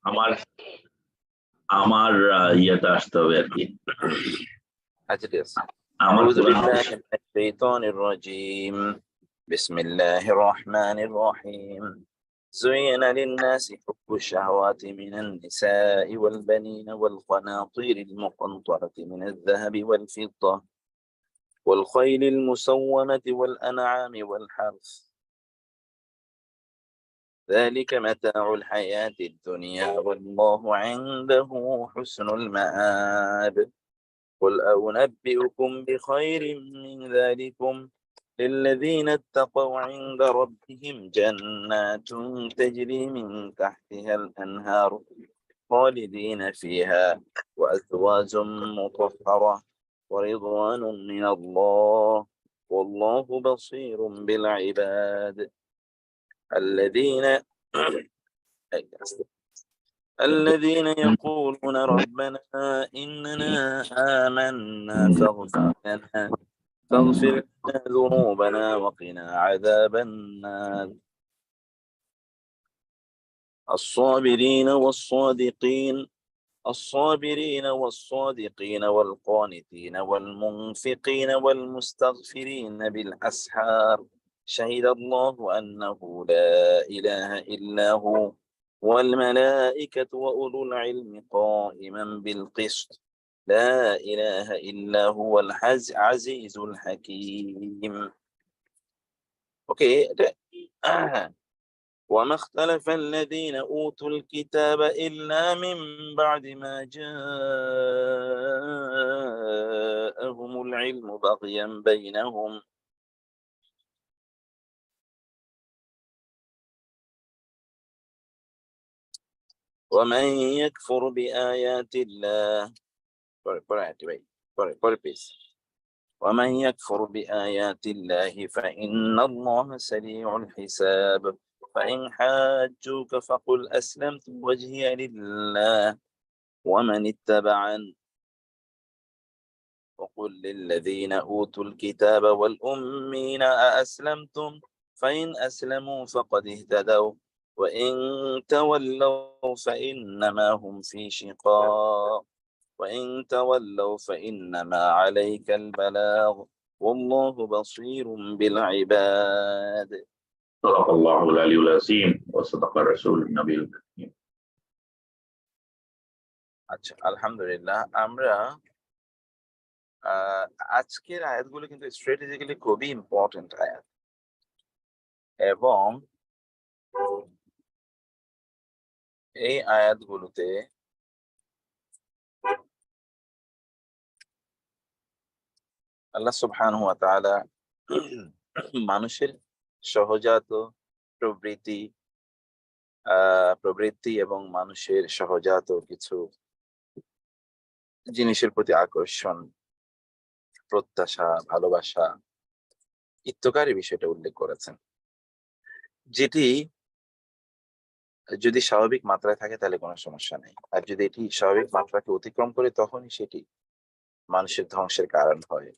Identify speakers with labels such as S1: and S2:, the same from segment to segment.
S1: আমার আমার ইয়েটা আসতে হবে আর কি।
S2: আচ্ছা ঠিক আছে।
S1: আমার
S2: أعوذ
S1: কোরআন
S2: بالله من الشيطان الرجيم. بسم الله الرحمن الرحيم. زين للناس حب الشهوات من النساء والبنين والقناطير المقنطرة من الذهب والفضة والخيل المسومة والأنعام والحرث، ذلك متاع الحياة الدنيا والله عنده حسن المآب. قل أنبئكم بخير من ذلكم للذين اتقوا عند ربهم جنات تجري من تحتها الأنهار خالدين فيها وأزواج مطهرة ورضوان من الله والله بصير بالعباد. الذين يقولون ربنا إننا آمنا فاغفر لنا ذنوبنا وقنا عذاب النار. الصابرين والصادقين والقانتين والمنفقين والمستغفرين بالأسحار شهد الله أنه لا إله إلا هو والملائكة وأولو العلم قائما بالقسط لا إله إلا هو العزيز الحكيم. اوكي. وما اختلف الذين أوتوا الكتاب إلا من بعد ما جاءهم العلم بغيا بينهم ومن يكفر بآيات الله ومن يكفر بآيات الله فإن الله سريع الحساب. فإن حاجوك فقل أسلمت وجهي لله ومن اتبعني وقل للذين أوتوا الكتاب والأمين أأسلمتم فإن أسلموا فقد اهتدوا وإن تولوا فإنما هم في شقاق وإن تولوا فإنما عليك البلاغ والله بصير بالعباد.
S1: صدق الله العلي العظيم وصدق الرسول النبي الكريم.
S2: আচ্ছা, আলহামদুলিল্লাহ। আমরা আজকের আয়াতগুলো কিন্তু স্ট্র্যাটেজিক্যালি খুবই ইম্পর্টেন্ট আয়াত এবং এই আয়াতগুলোতে আল্লাহ সুবহানাহু ওয়া তাআলা মানুষের সহজাত প্রবৃত্তি এবং মানুষের সহজাত কিছু জিনিসের প্রতি আকর্ষণ, প্রত্যাশা, ভালোবাসা ইত্যকারী বিষয়টা উল্লেখ করেছেন, যেটি যদি স্বাভাবিক মাত্রায় থাকে তাহলে কোনো সমস্যা নেই, আর যদি এটি স্বাভাবিক মাত্রাকে অতিক্রম করে তখনই সেটি মানুষের ধ্বংসের কারণ হয়।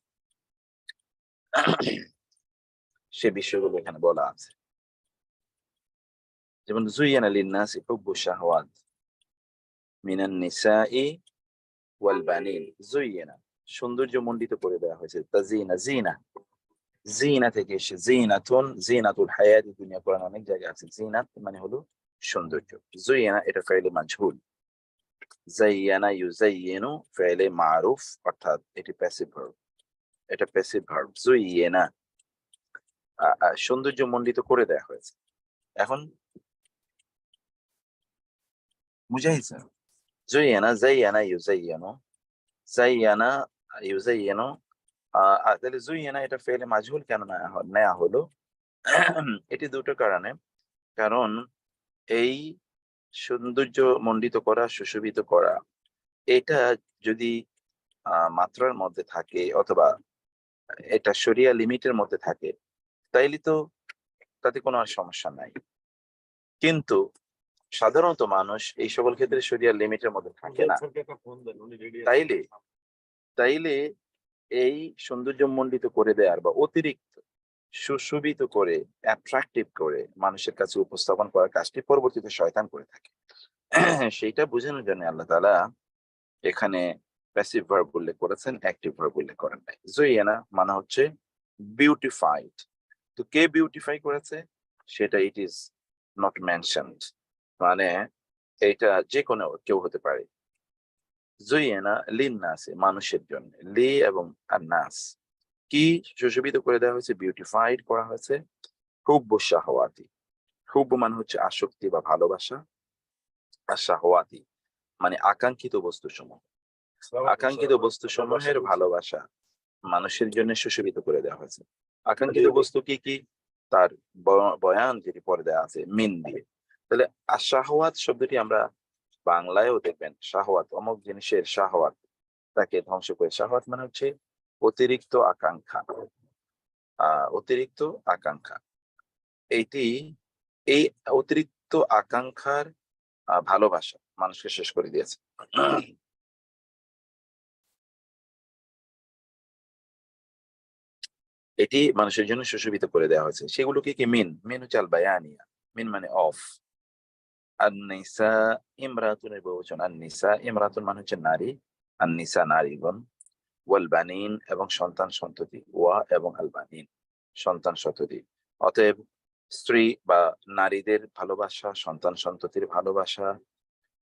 S2: সে বিষয়গুলো এখানে বলা আছে। যেমন যুইয়ানা লিন-নাসি হুব্বু শাহওয়াত মিনান নিসাই ওয়াল বানিন। যুইয়ানা সৌন্দর্য মণ্ডিত করে দেওয়া হয়েছে। তাজিনা জিনা থেকে এসে জিনাতুন, জিনাতুল হায়াতি দুনিয়া, কোরআন অনেক জায়গায় আছে। জিনাত মানে হলো সৌন্দর্য। যুইয়ানা এটা ফাইলে মাজহুল। জাইয়ানা ইউজাইয়িনু ফাইলে মারুফ, অর্থাৎ এটি প্যাসিভ ভার্ব। এটা প্যাসিভ ভার্ব। যুইয়ানা সৌন্দর্য মণ্ডিত করে দেওয়া হয়েছে। এখন মুজাহিদ স্যার, জাইয়ানা ইউজাইয়িনু তাহলে যুইয়ানা এটা ফেলে মাজহুল কেন নেওয়া হলো? এটি দুটো কারণে। কারণ এই সৌন্দর্য মণ্ডিত করা, সুশোভিত করা, এটা যদি মাত্রার মধ্যে থাকে অথবা এটা শরিয়া লিমিটের মধ্যে থাকে তাইলে তো তাতে কোনো আর সমস্যা নাই। কিন্তু সাধারণত মানুষ এই সকল ক্ষেত্রে শরিয়া লিমিটের মধ্যে থাকে না। তাইলে এই সৌন্দর্য মণ্ডিত করে দেওয়ার বা অতিরিক্ত সুশোভিত করে, অ্যাট্রাকটিভ করে মানুষের কাছে উপস্থাপন করার কাজটি পরবর্তীতে শয়তান করে থাকে। সেইটা বোঝানোর জন্য আল্লাহ তাআলা এখানে প্যাসিভ ভার্ব উল্লেখ করেছেন, অ্যাক্টিভ ভার্ব উল্লেখ করেন নাই। জুইয়ানা মানে হচ্ছে বিউটিফাইড। তো কে বিউটিফাই করেছে সেটা ইট ইজ নট মেনশনড, মানে এটা যে কোনো কেউ হতে পারে। জুইয়ানা লিন্নাসি মানুষের জন্য, লি এবং আন্নাস কি সুশোভিত করে দেওয়া হয়েছে, বিউটিফাইড করা হয়েছে। হুব্বু শাহওয়াতি, হুব্বু মানে হচ্ছে আসক্তি বা ভালোবাসা, আর শাহওয়াতি মানে আকাঙ্ক্ষিত বস্তুসমূহ, আকাঙ্ক্ষিত বস্তুসমূহের ভালোবাসা মানুষের জন্য সুশোভিত করে দেওয়া হয়েছে। আকাঙ্ক্ষিত বস্তু কি কি তার বয়ান যেটি পরে দেওয়া আছে মিন দিয়ে। তাহলে আশাহওয়াত শব্দটি আমরা বাংলায়ও দেখবেন, শাহওয়াত অমুক জিনিসের শাহওয়াত, তাকে ধ্বংস করে। শাহওয়াত মানে হচ্ছে অতিরিক্ত আকাঙ্ক্ষা, অতিরিক্ত আকাঙ্ক্ষা। এইটি এই অতিরিক্ত আকাঙ্ক্ষার ভালোবাসা মানুষকে শেষ করে দিয়েছে। এটি মানুষের জন্য সুশোভিত করে দেওয়া হয়েছে। সেগুলোকে কি মিন, মিন হচ্ছে আল বায়ানিয়া, মিন মানে অফ। আন-নিসা ইমরাতুনের বহুবচন, আন-নিসা ইমরাতুন মানে হচ্ছে নারী, আন-নিসা নারীগণ, ওয়াল বানিন এবং সন্তান সন্ততি, ওয়া এবং আল বানিন সন্তান সন্ততি। অতএব স্ত্রী বা নারীদের ভালোবাসা, সন্তান সন্ততির ভালোবাসা,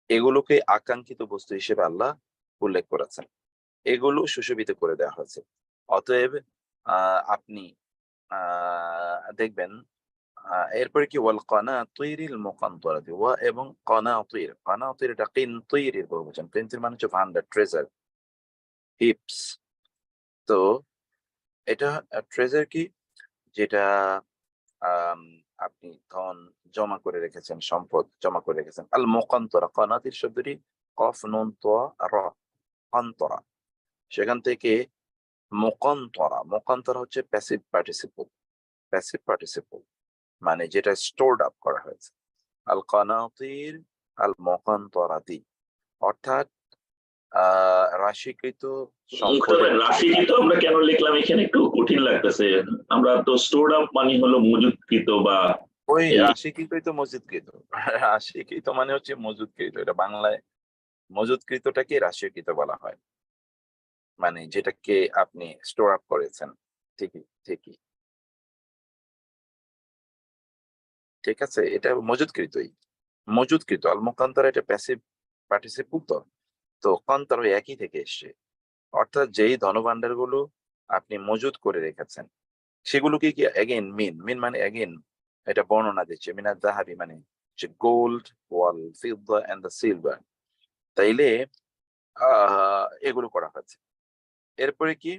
S2: এগুলোকে আকাঙ্ক্ষিত বস্তু হিসেবে আল্লাহ উল্লেখ করেছেন, এগুলো সুশোভিত করে দেওয়া হয়েছে। অতএব আপনি দেখবেন এরপরে কি ওয়াল কানাতিরিল মুকানতারাতি, ওয়া এবং কানাতির, কানাতির এটা কিনতিরের বহুবচন, কিনতির মানে হচ্ছে ভান্ডার, ট্রেজার, হিপস। তো এটা ট্রেজার কি, যেটা আম আপনি ধন জমা করে রেখেছেন, সম্পদ জমা করে রেখেছেন। আল মুকান্তরা, কানাতির শব্দটি কফ নুন ত র, কান্তরা, সেখান থেকে মুকান্তরা, মুকান্তরা হচ্ছে প্যাসিভ পার্টিসিপল, প্যাসিভ পার্টিসিপল মানে যেটা স্টোরড আপ করা হয়েছে। আল কানাতির আল মুকান্তরাতি অর্থাৎ রাশিকৃত সম্পদের
S1: রাশিকৃত আমরা কেন লিখলাম এখানে একটু কঠিন লাগতেছে। আমরা তো স্টোর আপ মানে হলো মজুতকৃত বা
S2: ওই
S1: এই
S2: রাশিকৃতই তো মজুদকৃত। রাশিকৃত মানে হচ্ছে মজুদকৃত, এটা বাংলায় মজুদকৃতটাকে রাশিকৃত বলা হয়, মানে যেটাকে আপনি স্টোর আপ করেছেন। ঠিকই ঠিকই, ঠিক আছে, এটা মজুদকৃতই, মজুদকৃত। আল মুকান্তরা এটা প্যাসিভ পার্টিসিপল, তো কান্তরা একই থেকে এসছে, অর্থাৎ যেই ধনভাণ্ডার গুলো আপনি মজুদ করে রেখেছেন সেগুলোকে কি অ্যাগেন মিন, মিন মানে অ্যাগেন এটা বর্ণনা দিচ্ছে, মিনাত যাহাবি মানে যে গোল্ড, ওয়াল ফিদদা এন্ড দ্য সিলভার, তাইলে এগুলো করা হয়েছে। এরপরে কি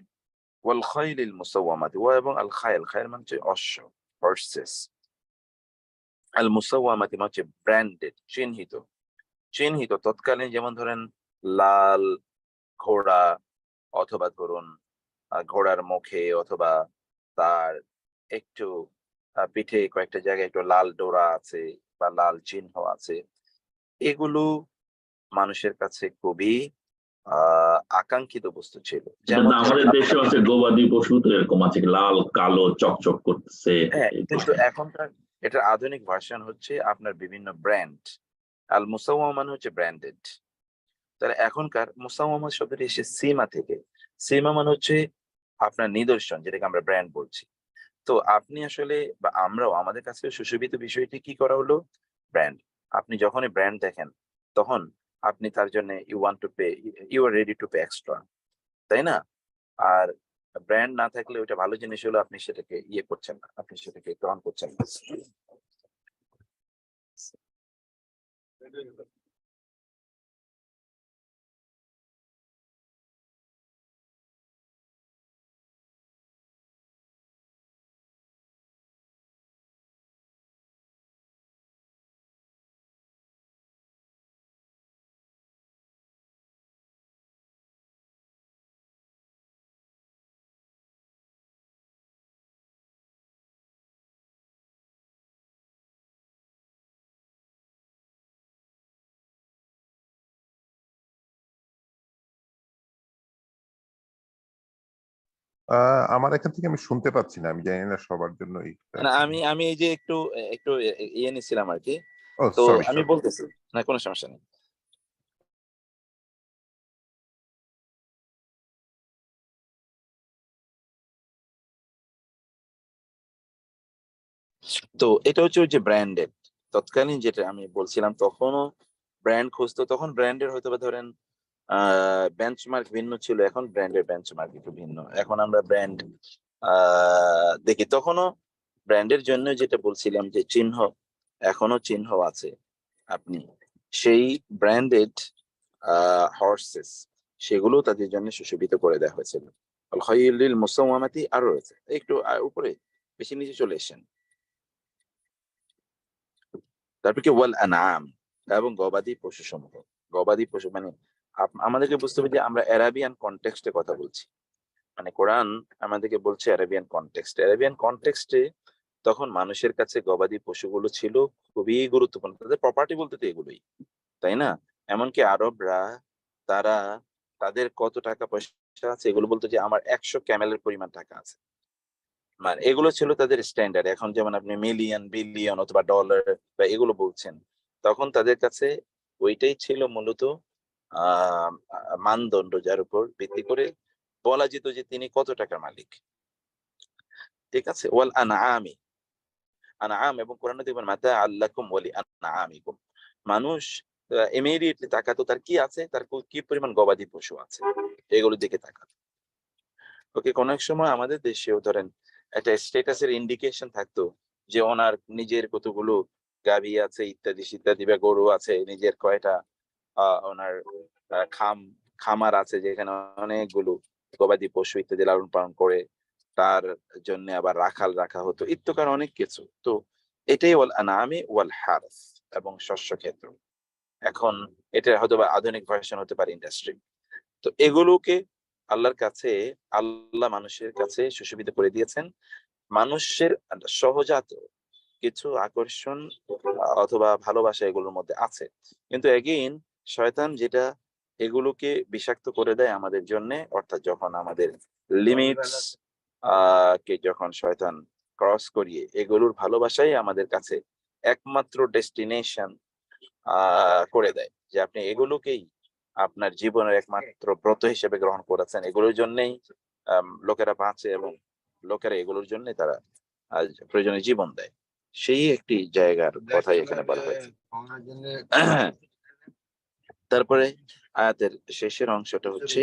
S2: ওয়াল খাইলিল মুসাওয়ামাতি, ওয়া এবং আল খাইল, খাইল মানে হচ্ছে অশ্ব, হর্সেস, আল মুসাওয়ামাতি মানে হচ্ছে ব্র্যান্ডেড, চিহ্নিত, চিহ্নিত তৎকালীন, যেমন ধরেন লাল ঘোড়া, অথবা ধরুন ঘোড়ার মুখে অথবা তার একটু পিঠে কয়েকটা জায়গায় একটু লাল ডোরা আছে বা লাল চিহ্ন আছে, এগুলো মানুষের কাছে খুবই আকাঙ্ক্ষিত বস্তু ছিল।
S1: এটা
S2: যেমন
S1: তো
S2: ধরেন
S1: আমাদের দেশে আছে গবাদি পশু, তো এরকম আছে লাল কালো চকচক করতেছে
S2: হ্যাঁ,
S1: এই
S2: কিন্তু এখনকার এটার আধুনিক ভার্সন হচ্ছে আপনার বিভিন্ন ব্র্যান্ড। আল মুসাওয়ামা মানে হচ্ছে ব্র্যান্ডেড। তাহলে এখনকার মুসাওয়ামা শব্দটি এসে সীমা থেকে, সীমা মানে হচ্ছে আপনার নিদর্শন, যেটাকে আমরা ব্র্যান্ড বলছি। তো আপনি আসলে বা আমরাও আমাদের কাছে সুশোভিত বিষয়টি কি করা হলো, ব্র্যান্ড। আপনি যখনই ব্র্যান্ড দেখেন তখন আপনি তার জন্য you want to pay, you are ready to pay extra, তাই না? আর ব্র্যান্ড না থাকলে ওইটা ভালো জিনিস হলো আপনি সেটাকে ইয়ে করছেন না, আপনি সেটাকে গ্রহণ করছেন না।
S3: আমার এখান থেকে আমি শুনতে পাচ্ছি না, আমি জানি না সবার জন্য
S2: না, আমি আমি এই যে একটু একটু ইয়ে নিছিলাম আর কি,
S3: ও
S2: তো
S3: সরি
S2: আমি বলতেছি, না কোনো সমস্যা নেই। তো এটা হচ্ছে ওই যে ব্র্যান্ডেড, তৎকালীন যেটা আমি বলছিলাম তখনও ব্র্যান্ড খুঁজতো, তখন ব্র্যান্ডের হয়তো বা ধরেন বেঞ্চমার্ক ভিন্ন ছিল, এখন ব্র্যান্ডের বেঞ্চমার্ক একটু ভিন্ন। এখন আমরা ব্র্যান্ড দেখি, তখনও ব্র্যান্ডের জন্য যেটা বলছিলাম যে চিহ্ন, এখনো চিহ্ন আছে। আপনি সেই ব্র্যান্ডেড হর্সেস, সেগুলো তাদের জন্য সুশোভিত করে দেওয়া হয়েছিল। আল খাইলিল মুসাওয়ামাতি আরো রয়েছে, একটু উপরে বেশি নিচে চলে এসেছেন। তারপর কি ওয়াল আনআম, এবং গবাদি পশু সমূহ। গবাদি পশু মানে আমাদেরকে বুঝতে হবে যে আমরা অ্যারাবিয়ান কনটেক্সটে কথা বলছি। মানে কোরআন আমাদেরকে বলছে অ্যারাবিয়ান কনটেক্সটে, অ্যারাবিয়ান কনটেক্সটে তখন মানুষের কাছে গবাদি পশুগুলো ছিল খুবই গুরুত্বপূর্ণ, তাদের প্রপার্টি বলতে তো এগুলোই, তাই না? এমনকি আরবরা, তারা তাদের কত টাকা পয়সা আছে এগুলো বলতো যে আমার 100 ক্যামেলের পরিমাণ টাকা আছে। মানে এগুলো ছিল তাদের স্ট্যান্ডার্ড। এখন যেমন আপনি মিলিয়ন, বিলিয়ন অথবা ডলার বা এগুলো বলছেন, তখন তাদের কাছে ওইটাই ছিল মূলত মানদণ্ড, যার উপর ভিত্তি করে বলা যেত যে তিনি কত টাকার মালিক। ঠিক আছে, ওয়াল আনআমি, আনআম এবং কোরআনে দেখবেন মাতা আল্লাকুম ওয়ালি আনআমিকুম। মানুষ ইমিডিয়েটলি তাকাতো তার কি আছে, তার কি পরিমাণ গবাদি পশু আছে, এগুলোর দিকে তাকাতো। ওকে, কোন এক সময় আমাদের দেশেও ধরেন একটা স্ট্যাটাসের ইন্ডিকেশন থাকতো যে ওনার নিজের কতগুলো গাভী আছে ইত্যাদি ইত্যাদি, বা গরু আছে, নিজের কয়টা ওনার খামার আছে যেখানে অনেকগুলো গবাদি পশু ইত্যাদি লালন পালন করে, তার জন্য আবার রাখাল রাখা হতো ইত্যকার অনেক কিছু। তো এটাই ওয়াল আনামি ওয়াল হারস, এবং শস্য ক্ষেত্র। এখন এটা হয়তো বা আধুনিক ভার্সন হতে পারে ইন্ডাস্ট্রি। তো এগুলোকে আল্লাহর কাছে, আল্লাহ মানুষের কাছে সুশোভিত করে দিয়েছেন। মানুষের সহজাত কিছু আকর্ষণ অথবা ভালোবাসা এগুলোর মধ্যে আছে, কিন্তু এগেইন শয়তান যেটা এগুলোকে বিষাক্ত করে দেয় আমাদের জন্য, অর্থাৎ যখন আমাদের লিমিটস কে যখন শয়তান ক্রস করিয়ে এগুলোর ভালোবাসাই আমাদের কাছে একমাত্র ডেস্টিনেশন করে দেয়, যে আপনি এগুলোকেই আপনার জীবনের একমাত্র ব্রত হিসেবে গ্রহণ করেছেন, এগুলোর জন্যই লোকেরা বাঁচে এবং লোকেরা এগুলোর জন্যই তারা প্রয়োজনে জীবন দেয়। সেই একটি জায়গার কথাই এখানে বলা হয়েছে। তারপরে আয়াতের শেষের অংশটা হচ্ছে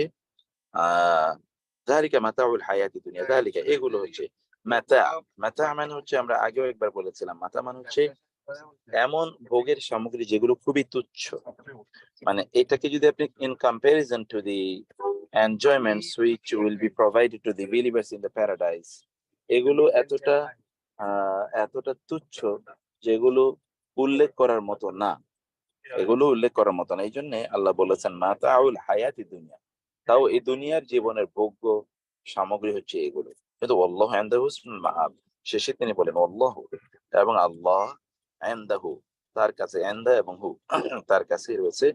S2: যালিকা মাতাউল হায়াতি দুনিয়া, যালিকা এগুলো হচ্ছে মাতা। মাতা মানে হচ্ছে, আমরা আগেও একবার বলেছিলাম, মাতা মানে হচ্ছে এমন ভোগের সামগ্রী যেগুলো খুবই তুচ্ছ। মানে এটাকে যদি আপনি in comparison to the enjoyments which will be provided to the believers in the paradise, এগুলো এতটা তুচ্ছ যেগুলো উল্লেখ করার মতো না, এগুলো উল্লেখ করার মতো না। এই জন্য আল্লাহ বলেছেন মাতাউল হায়াতি দুনিয়া, তাও এই দুনিয়ার জীবনের ভোগ্য সামগ্রী হচ্ছে এগুলো। কিন্তু আল্লাহ ইনদাহু হুসনুল মাআব, শেষে তিনি বলেন আল্লাহ, এবং আল্লাহ ইনদাহু, তার কাছে, ইনদা এবং হু তার কাছে রয়েছে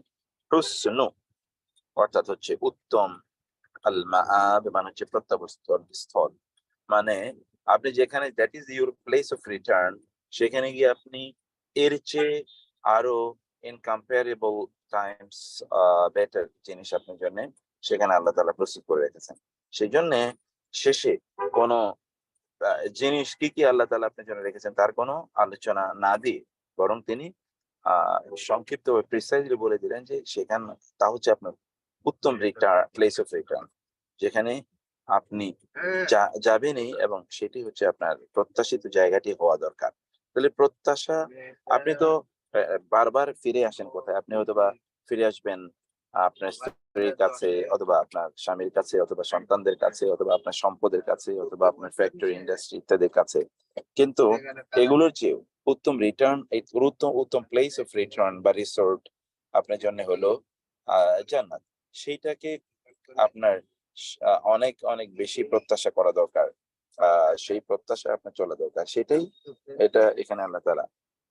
S2: হুসনু, অর্থাৎ হচ্ছে উত্তম, আল মাআব মানে হচ্ছে প্রত্যাবর্তন স্থল। মানে আপনি যেখানে, that is your place of return, সেখানে গিয়ে আপনি এর চেয়ে আরো ইনকম্পারেবল টাইমস বেটার জিনিস আপনার জন্য সেখানে আল্লাহ তাআলা প্রস্তুত করে রেখেছেন। সেই জন্য শেষে কোনো জিনিস কি কি আল্লাহ তাআলা আপনার জন্য রেখেছেন তার কোনো আলোচনা না দিয়ে, বরং তিনি সংক্ষিপ্ত প্রিসাইজলি বলে দিলেন যে সেখানে তা হচ্ছে আপনার উত্তম রিটার্ন, প্লেস অফ রিটার্ন, যেখানে আপনি যাবেনই, এবং সেটি হচ্ছে আপনার প্রত্যাশিত জায়গাটি হওয়া দরকার। তাহলে প্রত্যাশা, আপনি তো বারবার ফিরে আসেন কোথায়? আপনি হয়তোবা ফিরে আসবেন আপনার স্ত্রীর কাছে, অথবা আপনার স্বামীর কাছে, অথবা সন্তানদের কাছে, অথবা আপনার সম্পদের কাছে, অথবা আপনার ফ্যাক্টরি ইন্ডাস্ট্রি ইত্যাদির কাছে। কিন্তু এগুলোর চেয়ে উত্তম রিটার্ন, উত্তম প্লেস অফ রিটার্ন বা রিসোর্ট আপনার জন্য হলো জান্নাত। সেইটাকে আপনার অনেক অনেক বেশি প্রত্যাশা করা দরকার, সেই প্রত্যাশা আপনার চলা দরকার। সেটাই এটা এখানে আল্লাহ তাআলা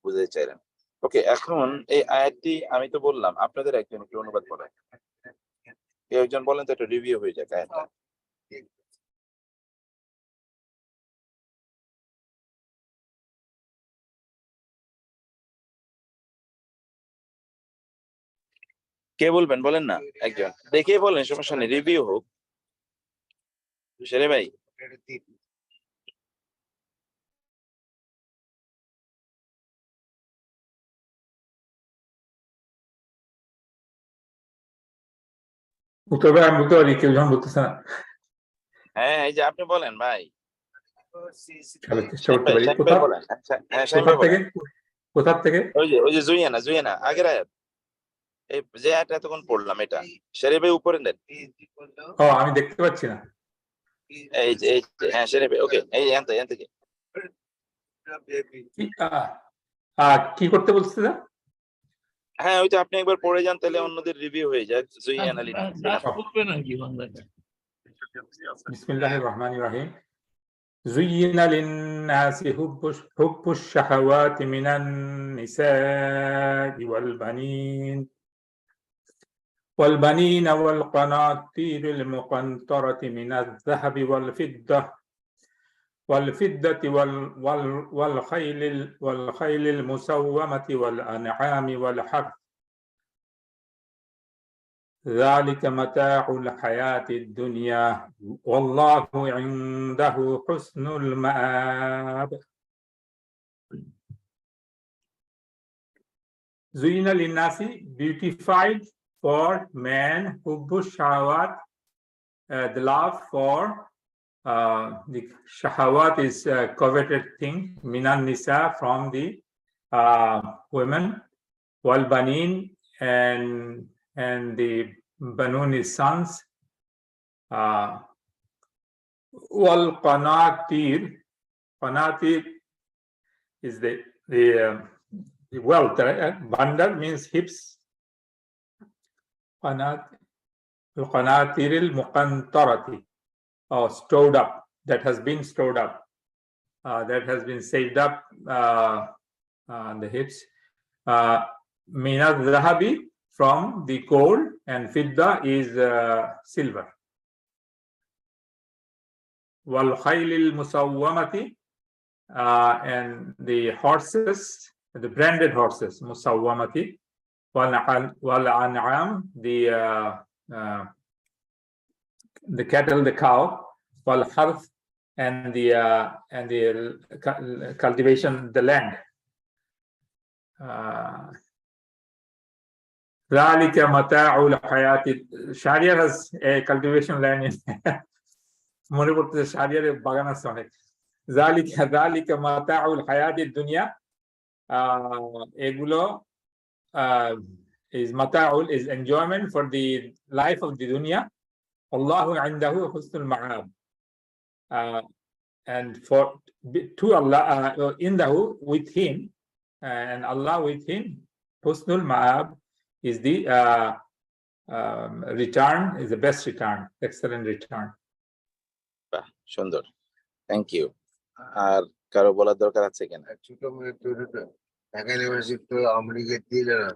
S2: বুঝাতে চাইলেন। ওকে, এখন এই আয়াতটি আমি তো বললাম, আপনাদের একজন একটু অনুবাদ করেন, কেউ একজন বলেন তো, একটা রিভিউ হয়ে যাক আয়াতটা। কে বলবেন বলেন না, একজন দেখে বলেন, সমস্যা নেই, রিভিউ হোক। শেরে ভাই
S4: উত্তর ভাই আমি বলতে পারি, কেউ যখন বলতেছে না
S2: হ্যাঁ, এই যে আপনি বলেন ভাই।
S4: তাহলে চেষ্টা
S2: শাহিন
S4: করতে
S2: ভাই,
S4: পারি।
S2: শাহিন ভাই
S4: কোথা
S2: বলেন। আচ্ছা, হ্যাঁ শাহিন
S4: কোথা
S2: ভাই
S4: থেকে
S2: বলেন।
S4: কোথা থেকে?
S2: ওই যে জুইয়ানা আগের আয়াত, এই যে আয়াতটা এতক্ষণ পড়লাম এটা। শেরে ভাই উপরে নেন।
S4: ও আমি দেখতে পাচ্ছি না।
S2: হ্যাঁ শেরে ভাই, ওকে, এই এখান থেকে।
S4: কি করতে বলছে না?
S2: হ্যাঁ, ওই যে আপনি একবার পড়ে যান, তাহলে অন্যদের রিভিউ হয়ে যায়। জুইয়ানা
S4: বিসমিল্লাহির রহমানির রহিম। زين للناس حب الشهوات من النساء والبنين والقناطير المقنطرة من الذهب والفضة والخيل المسومة والأنعام والحرث ذلك متاع الحياة الدنيا والله عنده حسن المآب. زين للناس, beautified for man, حب الشهوات, the love for the shahawat is a coveted thing, minan nisa, from the women, wal banin, and the banun is sons, wal qanatir is the wealth. Bandar means hips. Qanatir al muqantarati, stored up, that has been stored up, that has been saved up, the hips. Minaz zahabi, from the gold, and fidda is silver. Wal khaylil musawwamati, and the horses, the branded horses, musawwamati. Wal an'am, the cattle, the cow. Wal harth, and the cultivation, the land. ذلك متاع الحياة. Shahriar has a cultivation land in মনে পড়তেছে, শাহরিয়ারের বাগান আছে অনেক। ذلك متاع الحياة الدنيا, এগুলো is mata'ul, is enjoyment for the life of the dunya. Allahu indahu husnul ma'ab, and to Allah, indahu, with him, and Allah with him, husnul ma'ab is the return, is the best return, excellent return.
S2: বাহ, সুন্দর, thank you. আর কারো বলার দরকার আছে কিনা?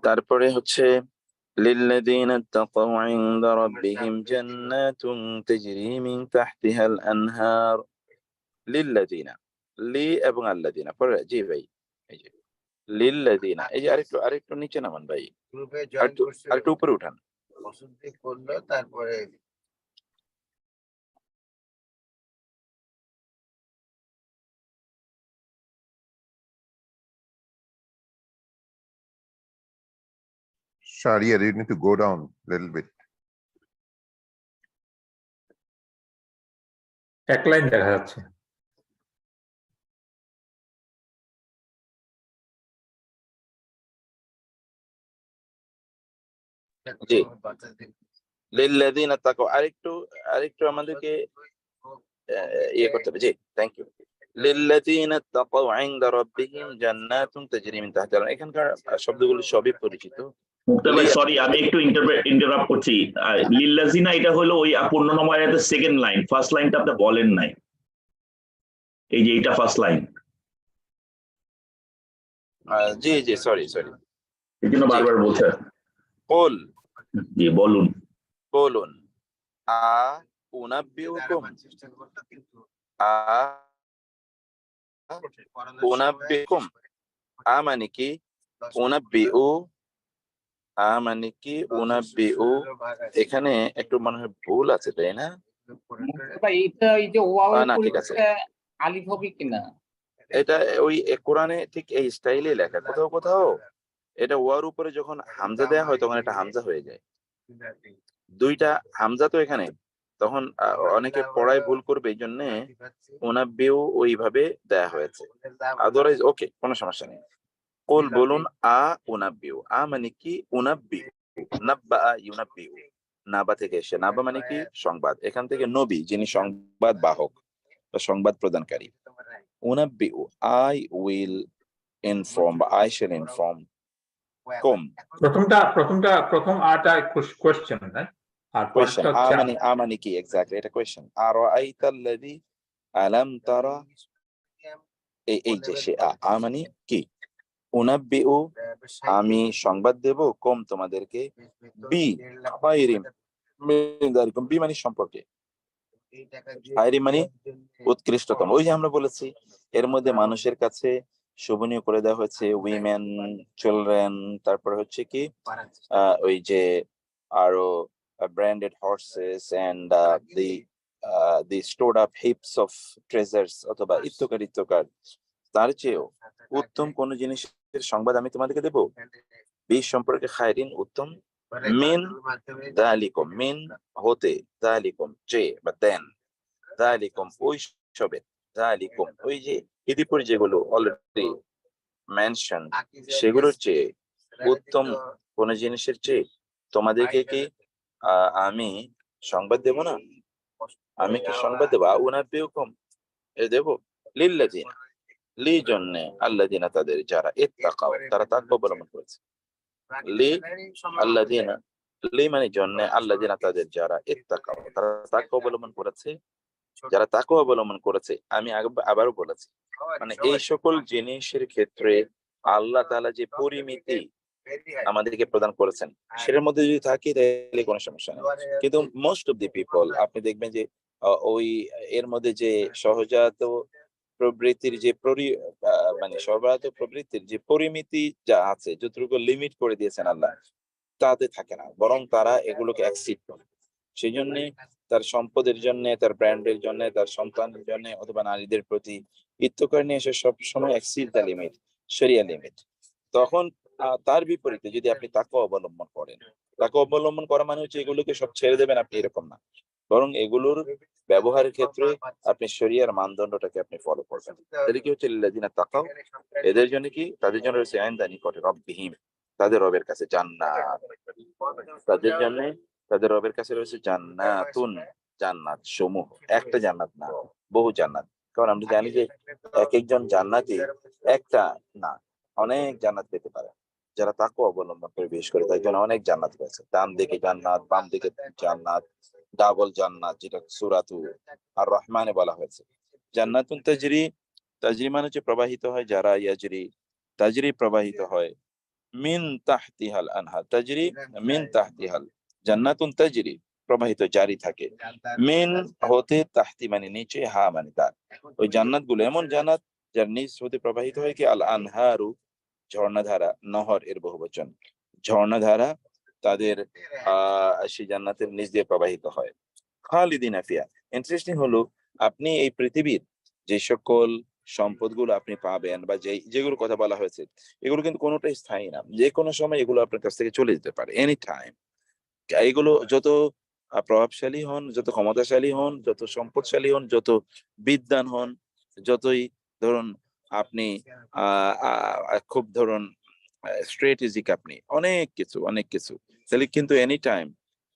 S2: তারপরে হচ্ছে للذين اتقوا عند ربهم جنات تجري من تحتها الأنهار. للذين, লি এবং আল্লাযিনা পরে, জি ভাই, এই যে লিল্লাযিনা, এই যে আরেকটু নিচে নামান ভাই, আরেকটু উপরে উঠান।
S5: তারপরে
S3: Sharia, you need to go down a little bit.
S4: এক লাইন দেখা যাচ্ছে।
S2: জি, লিল্লাযিনা তাকাউ, আরেকটু আমাদেরকে ইয়ে করতে হবে। জি, থ্যাংক ইউ। লিল্লাযিনা তাকাউ ইনদা রাব্বিহিম জান্নাতুন তাজরি মিন তাহতিহা আল-আনহার। এখানকার শব্দগুলো সবই পরিচিত।
S1: সরি, আমি একটু ইন্টারাপ্ট করছি। লিল্লাযিনা এটা হলো ওই পূর্ণনাম আয়াতের সেকেন্ড লাইন, ফার্স্ট লাইনটা আপনি বলেন নাই। এই যে এটা ফার্স্ট লাইন।
S2: জি জি, সরি
S1: এই জন্য বারবার বলছে।
S2: কুল,
S1: জি বলুন।
S2: উনাব্বিউকুম, উনাব্বিউকুম, মানে কি? উনাব্বিউ মানে কি উনাব্বিউ, এখানে একটু মনে হয় ভুল আছে তাই না?
S6: ভাই এটা এই যে ওয়াওয়ের
S2: না ঠিক আছে,
S6: পরিবর্তে আলিফ হবে কিনা?
S2: এটা ওই কোরআনে ঠিক এই স্টাইলে লেখা, কোথাও কোথাও এটা ওয়ার উপরে যখন হামজা দেয়া হয় তখন এটা হামজা হয়ে যায়। দুইটা হামজা তো এখানে, তখন অনেকে পড়ায় ভুল করবে, এই জন্য উনাব্বিউ ওইভাবে দেয়া হয়েছে। আদারওয়াইজ ওকে, কোনো সমস্যা নেই। কুল বলুন আ উনাব্বিউ, আ মানে কি উনাব্বিউ, নাব্বা ইউনাব্বিউ, নাবা থেকে এসে, নাবা মানে কি সংবাদ, এখান থেকে নবী যিনি সংবাদ বাহক বা সংবাদ প্রদানকারী। উনাব্বিউ আই উইল ইনফর্ম বা আই শ্যাল ইনফর্ম কুম।
S4: প্রথম আটা কোশ্চেন, রাইট? আর
S2: কোয়েশ্চেন
S4: পরেরটা হচ্ছে
S2: আ মানে কি এক্স্যাক্টলি, এটা কোয়েশ্চেন। আর আইতাল্লাযী আলাম তারা, এই যে সে আ মানে কি, উনাব্বিউ আমি সংবাদ দেব, কম তোমাদেরকে, বি খায়রিম মিন যালিকুম, বি মানে সম্পর্কে, খায়রিম মানে উৎকৃষ্টতম। ওই যে আমরা বলেছি এর মধ্যে মানুষের কাছে শোভনীয় করে দেওয়া হয়েছে উইমেন, চিলড্রেন, তারপরে হচ্ছে কি ওই যে আরো branded horses and the stored up heaps of treasures, অথবা ইত্যকার তার চেয়েও উত্তম কোন জিনিসের সংবাদ আমি তোমাদেরকে দেব, বীজ সম্পর্কে খায়রিন উত্তম, মিন যালিকুম মিন হতে, যালিকুম যে বা দেন, যালিকুম ওই সবে, যালিকুম ওই যে ইতিপূর্বে যেগুলো অলরেডি মেনশন, সেগুলোর চেয়ে উত্তম কোন জিনিসের চেয়ে তোমাদেরকে কি আমি সংবাদ দেব না? আমি কি সংবাদ দেবো? উনাব্বিউকুম এ দেব, লিল্লাযিনা লি জন্যে, আল্লাযিনা তাদের যারা, ইত্তাকাও তারা তাকওয়া অবলম্বন করেছে, লি আল্লাযিনা, লি মানে জন্যে, আল্লাযিনা তাদের যারা, ইত্তাকাও তারা তাকওয়া অবলম্বন করেছে, যারা তাকওয়া অবলম্বন করেছে। আমি আবারও বলেছি, মানে এই সকল জিনিসের ক্ষেত্রে আল্লাহ তাআলা যে পরিমিতি আমাদেরকে প্রদান করেছেন সেটার মধ্যে যদি থাকি তাহলে কোনো সমস্যা নেই। কিন্তু মোস্ট অফ দি পিপল আপনি দেখবেন যে ওই এর মধ্যে যে সহজাত প্রবৃত্তির যে মানে সহজাত প্রবৃত্তির যে পরিমিতি যা আছে, যতটুকু লিমিট করে দিয়েছেন আল্লাহ, তাতে থাকে না, বরং তারা এগুলোকে এক্সিড করে। সেই জন্য তার সম্পদের জন্য, তার ব্র্যান্ডের জন্য, তার সন্তানের জন্য, অথবা নারীদের প্রতি ইত্যকার নিয়ে এসে সব সময় এক্সিড দ্য লিমিট, শরিয়া লিমিট। তখন তার বিপরীতে যদি আপনি তাকওয়া অবলম্বন করেন, তাকওয়া অবলম্বন করা মানে হচ্ছে এগুলোকে সব ছেড়ে দেবেন, আপনি এরকম না, বরং এগুলোর ব্যবহারের ক্ষেত্রে আপনি শরিয়ার মানদণ্ডটাকে আপনি ফলো করবেন। তাহলে কি হচ্ছে, লিল্লাযিনা তাকাও, এদের জন্য কি, তাদের জন্য রয়েছে ইনদা নিকটে রব্বিহিম, তাদের রবের কাছে জান্নাত, তাদের জন্য তাদের রবের কাছে রয়েছে জান্নাতুন, জান্নাত সমূহ, একটা জান্নাত না, বহু জান্নাত। কারণ আমরা জানি যে এক একজন জান্নাতি একটা না, অনেক জান্নাত পেতে পারে। যারা তাকওয়া অবলম্বন করে বিশেষ করে তাদের জন্য অনেক জান্নাত রয়েছে, ডান দিকে জান্নাত, বাম দিকে জান্নাত, ডাবল জান্নাত, যেটা সূরাতু আর রহমানে বলা হয়েছে। জান্নাতুন তাজরি, তাজরি মানে হচ্ছে প্রবাহিত হয়, যারা ইয়াজরি তাজরি প্রবাহিত হয়, মিন তাহতিহাল আনহার, তাজরি মিন তাহতিহাল, জান্নাতুন তাজরি প্রবাহিত জারি থাকে, মিন হতে, তাহতি মানে নিচে, হা মানে তার। ওই জান্নাত গুলো এমন জান্নাত যার নিচ হতে প্রবাহিত হয় কি আল আনহারু, ঝর্ণাধারা, নহর এর বহুবচন, ঝর্ণাধারা তাদের সেই জান্নাতের নিচ দিয়ে প্রবাহিত হয়। খালিদিনা ফিহা, ইন্টারেস্টিং হলো আপনি এই পৃথিবীর যে সকল সম্পদগুলো আপনি পাবেন বা যেগুলো কথা বলা হয়েছে, এগুলো কিন্তু কোনোটাই স্থায়ী না, যে কোনো সময় এগুলো আপনার কাছ থেকে চলে যেতে পারে, এনি টাইম। এগুলো যত প্রভাবশালী হন, যত ক্ষমতাশালী হন, যত সম্পদশালী হন, যত বিদ্বান হন, যতই ধরুন আপনি খুব ধরুন স্ট্র্যাটেজিক, আপনি অনেক কিছু, তাহলে কিন্তু এনি টাইম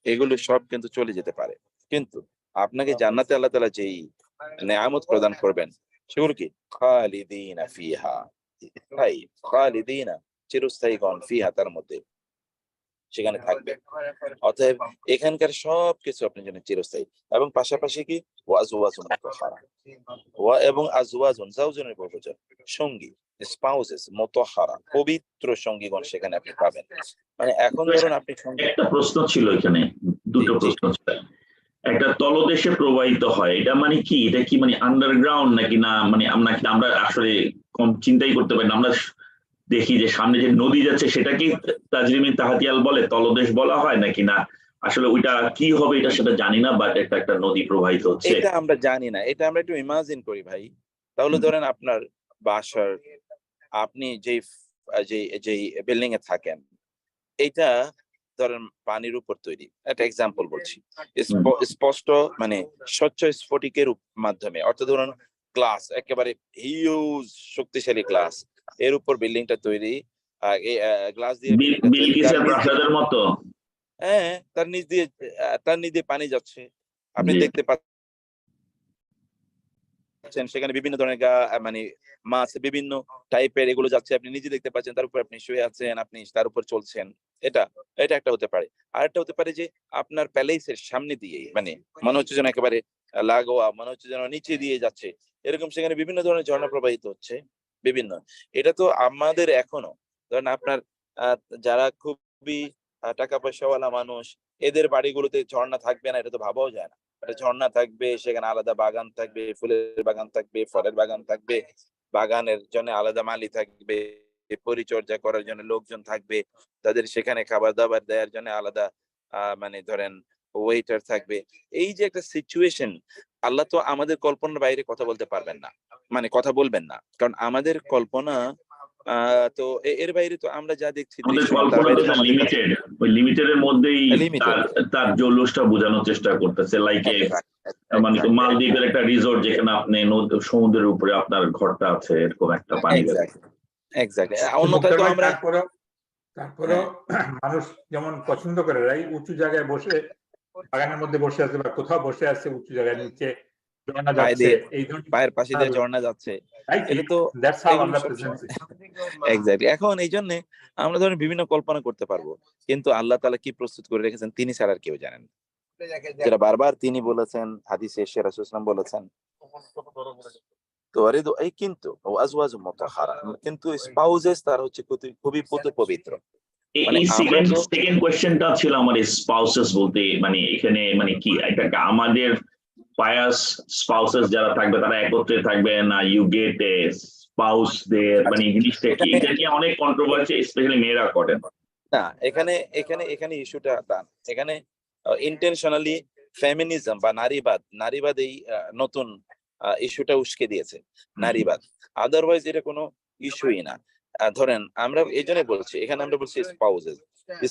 S2: এগুলো সব কিন্তু চলে যেতে পারে। কিন্তু আপনাকে জান্নাতে আল্লাহ তাআলা যেই নেয়ামত প্রদান করবেন সেগুলো কি, খালিদিনা ফিহা, তাই খালিদিনা চিরস্থায়ীগণ, ফিহা তার মধ্যে, সেখানে থাকবে। অতএব এখানকার সবকিছু আপনার জন্য চিরস্থায়ী, এবং পাশাপাশি কি ওয়াজওয়াজুন মুতাহহারা, ওয়া এবং আজওয়াজুন, জাওজনের বহুবচন, সঙ্গী, স্পাউসেস মুতাহহারা, পবিত্র সঙ্গীগণ সেখানে আপনি পাবেন। মানে এখন ধরুন আপনি
S1: একটা প্রশ্ন ছিল এখানে, দুটো প্রশ্ন ছিল। একটা তলদেশে প্রবাহিত হয়, এটা মানে কি, এটা কি মানে আন্ডারগ্রাউন্ড নাকি না, মানে আমরা আসলে কম চিন্তাই করতে পারি না, আমরা দেখি যে সামনে যে নদী যাচ্ছে সেটা কি তাজরিমিন তাহাতিয়াল বলে, তলদেশ বলা হয় নাকি না, আসলে ওইটা কি হবে এটা সেটা জানি না, বাট একটা একটা নদী প্রবাহিত হচ্ছে।
S2: এটা আমরা জানি না, এটা আমরা একটু ইমাজিন করি ভাই। তাহলে ধরেন আপনার বাসার আপনি যেই বিল্ডিং এ থাকেন, এটা ধরেন পানির উপর তৈরি, একটা এক্সাম্পল বলছি, স্পষ্ট মানে স্বচ্ছ স্ফটিকের মাধ্যমে, অর্থাৎ ধরুন গ্লাস, একেবারে হিউজ শক্তিশালী গ্লাস, এর উপর বিল্ডিংটা তৈরি, গ্লাস দিয়ে building টা তৈরি,
S1: বিলকিসের প্রাসাদের মতো।
S2: হ্যাঁ, তার নিচ দিয়ে পানি যাচ্ছে, আপনি
S1: জি।
S2: দেখতে পাচ্ছেন সেখানে বিভিন্ন ধরনের মানে মাছ, বিভিন্ন টাইপের এগুলো যাচ্ছে, আপনি নিজে দেখতে পাচ্ছেন, তার উপর আপনি শুয়ে আছেন, আপনি তার উপর চলছেন। এটা এটা একটা হতে পারে। আর একটা হতে পারে যে আপনার প্যালেসের সামনে দিয়ে, মানে মনে হচ্ছে যেন একেবারে লাগোয়া, মনে হচ্ছে যেন নিচে দিয়ে যাচ্ছে, এরকম সেখানে বিভিন্ন ধরনের ঝর্ণা প্রবাহিত হচ্ছে বিভিন্ন। এটা তো আমাদের এখনো ধরেন আপনার যারা খুবই টাকা পয়সাওয়ালা মানুষ, এদের বাড়িগুলোতে ঝর্ণা থাকবে না এটা তো ভাবাও যায় না। একটা ঝর্ণা থাকবে, সেখানে আলাদা বাগান থাকবে, ফুলের বাগান থাকবে, ফলের বাগান থাকবে, বাগানের জন্য আলাদা মালি থাকবে, পরিচর্যা করার জন্য লোকজন থাকবে, তাদের সেখানে খাবার দাবার দেওয়ার জন্য আলাদা মানে ধরেন ওয়েটার থাকবে। এই যে একটা সিচুয়েশন, আল্লাহ তো আমাদের কল্পনার বাইরে কথা বলতে পারবেন না, মানে কথা বলবেন না, কারণ আমাদের কল্পনা তো এর বাইরে তো আমরা যা দেখছি
S1: আমাদের
S2: দৃশ্য, তার
S1: কল্পনা
S2: বাইরে
S1: তো
S2: তো আমাদের কাছে
S1: লিমিটেড, ওই লিমিটেডের মধ্যেই
S2: লিমিটেড।
S1: তার জৌলুসটা বোঝানোর চেষ্টা করতেছে, লাইক মানে মালদ্বীপের একটা রিসোর্ট যেখানে আপনি সমুদ্রের উপরে আপনার ঘরটা আছে, এরকম একটা পানি গেছে।
S2: এক্স্যাক্টলি। অন্যথায় তো আমরা
S4: তারপরেও মানুষ যেমন পছন্দ করে, রাই উঁচু জায়গায় বসে, বাগানের মধ্যে বসে আছে বা কোথাও বসে আছে উঁচু জায়গায়, নিচে ঝর্ণা যাচ্ছে, এই ধরনের
S2: পায়ের পাশে দিয়ে ঝর্ণা যাচ্ছে, এটা তো
S4: দ্যাটস হাউ
S2: এগুলো
S4: আল্লাহ
S2: সব
S4: প্রেজেন্টস ইট।
S2: এক্স্যাক্টলি। এখন এই জন্য আমরা ধরেন বিভিন্ন কল্পনা করতে পারবো, কিন্তু আল্লাহ তাআলা কি প্রস্তুত করে রেখেছেন তিনি ছাড়া আর কেউ জানেন। যেটা বারবার তিনি বলেছেন, হাদিসে এসে রাসূল সাল্লাল্লাহু আলাইহি ওয়াসাল্লাম বলেছেন, তো এই কিন্তু আজওয়াজু মুতাহহারা, কিন্তু স্পাউসেস তার হচ্ছে খুবই পবিত্র। মানে
S1: এই
S2: আমরা তো
S1: সেকেন্ড কোয়েশ্চেনটা ছিল আমার, স্পাউসেস বলতে মানে এখানে মানে কি, এটা আমাদের পায়াস স্পাউসেস যারা থাকবে তারা একত্রে থাকবে না, ইউ গেট এ স্পাউস দের, মানে জিনিসটা কি, এটা নিয়ে অনেক কন্ট্রোভার্সি স্পেশালি মেয়েরা করেন।
S2: না, এখানে ইস্যুটা এখানে ইন্টেনশনালি ফেমিনিজম বা নারীবাদ এই নতুন ইস্যুটা উস্কে দিয়েছে, নারীবাদ। আদারওয়াইজ এটা কোনো ইস্যুই না। ধরেন আমরা এই জন্য বলছি, এখানে আমরা বলছি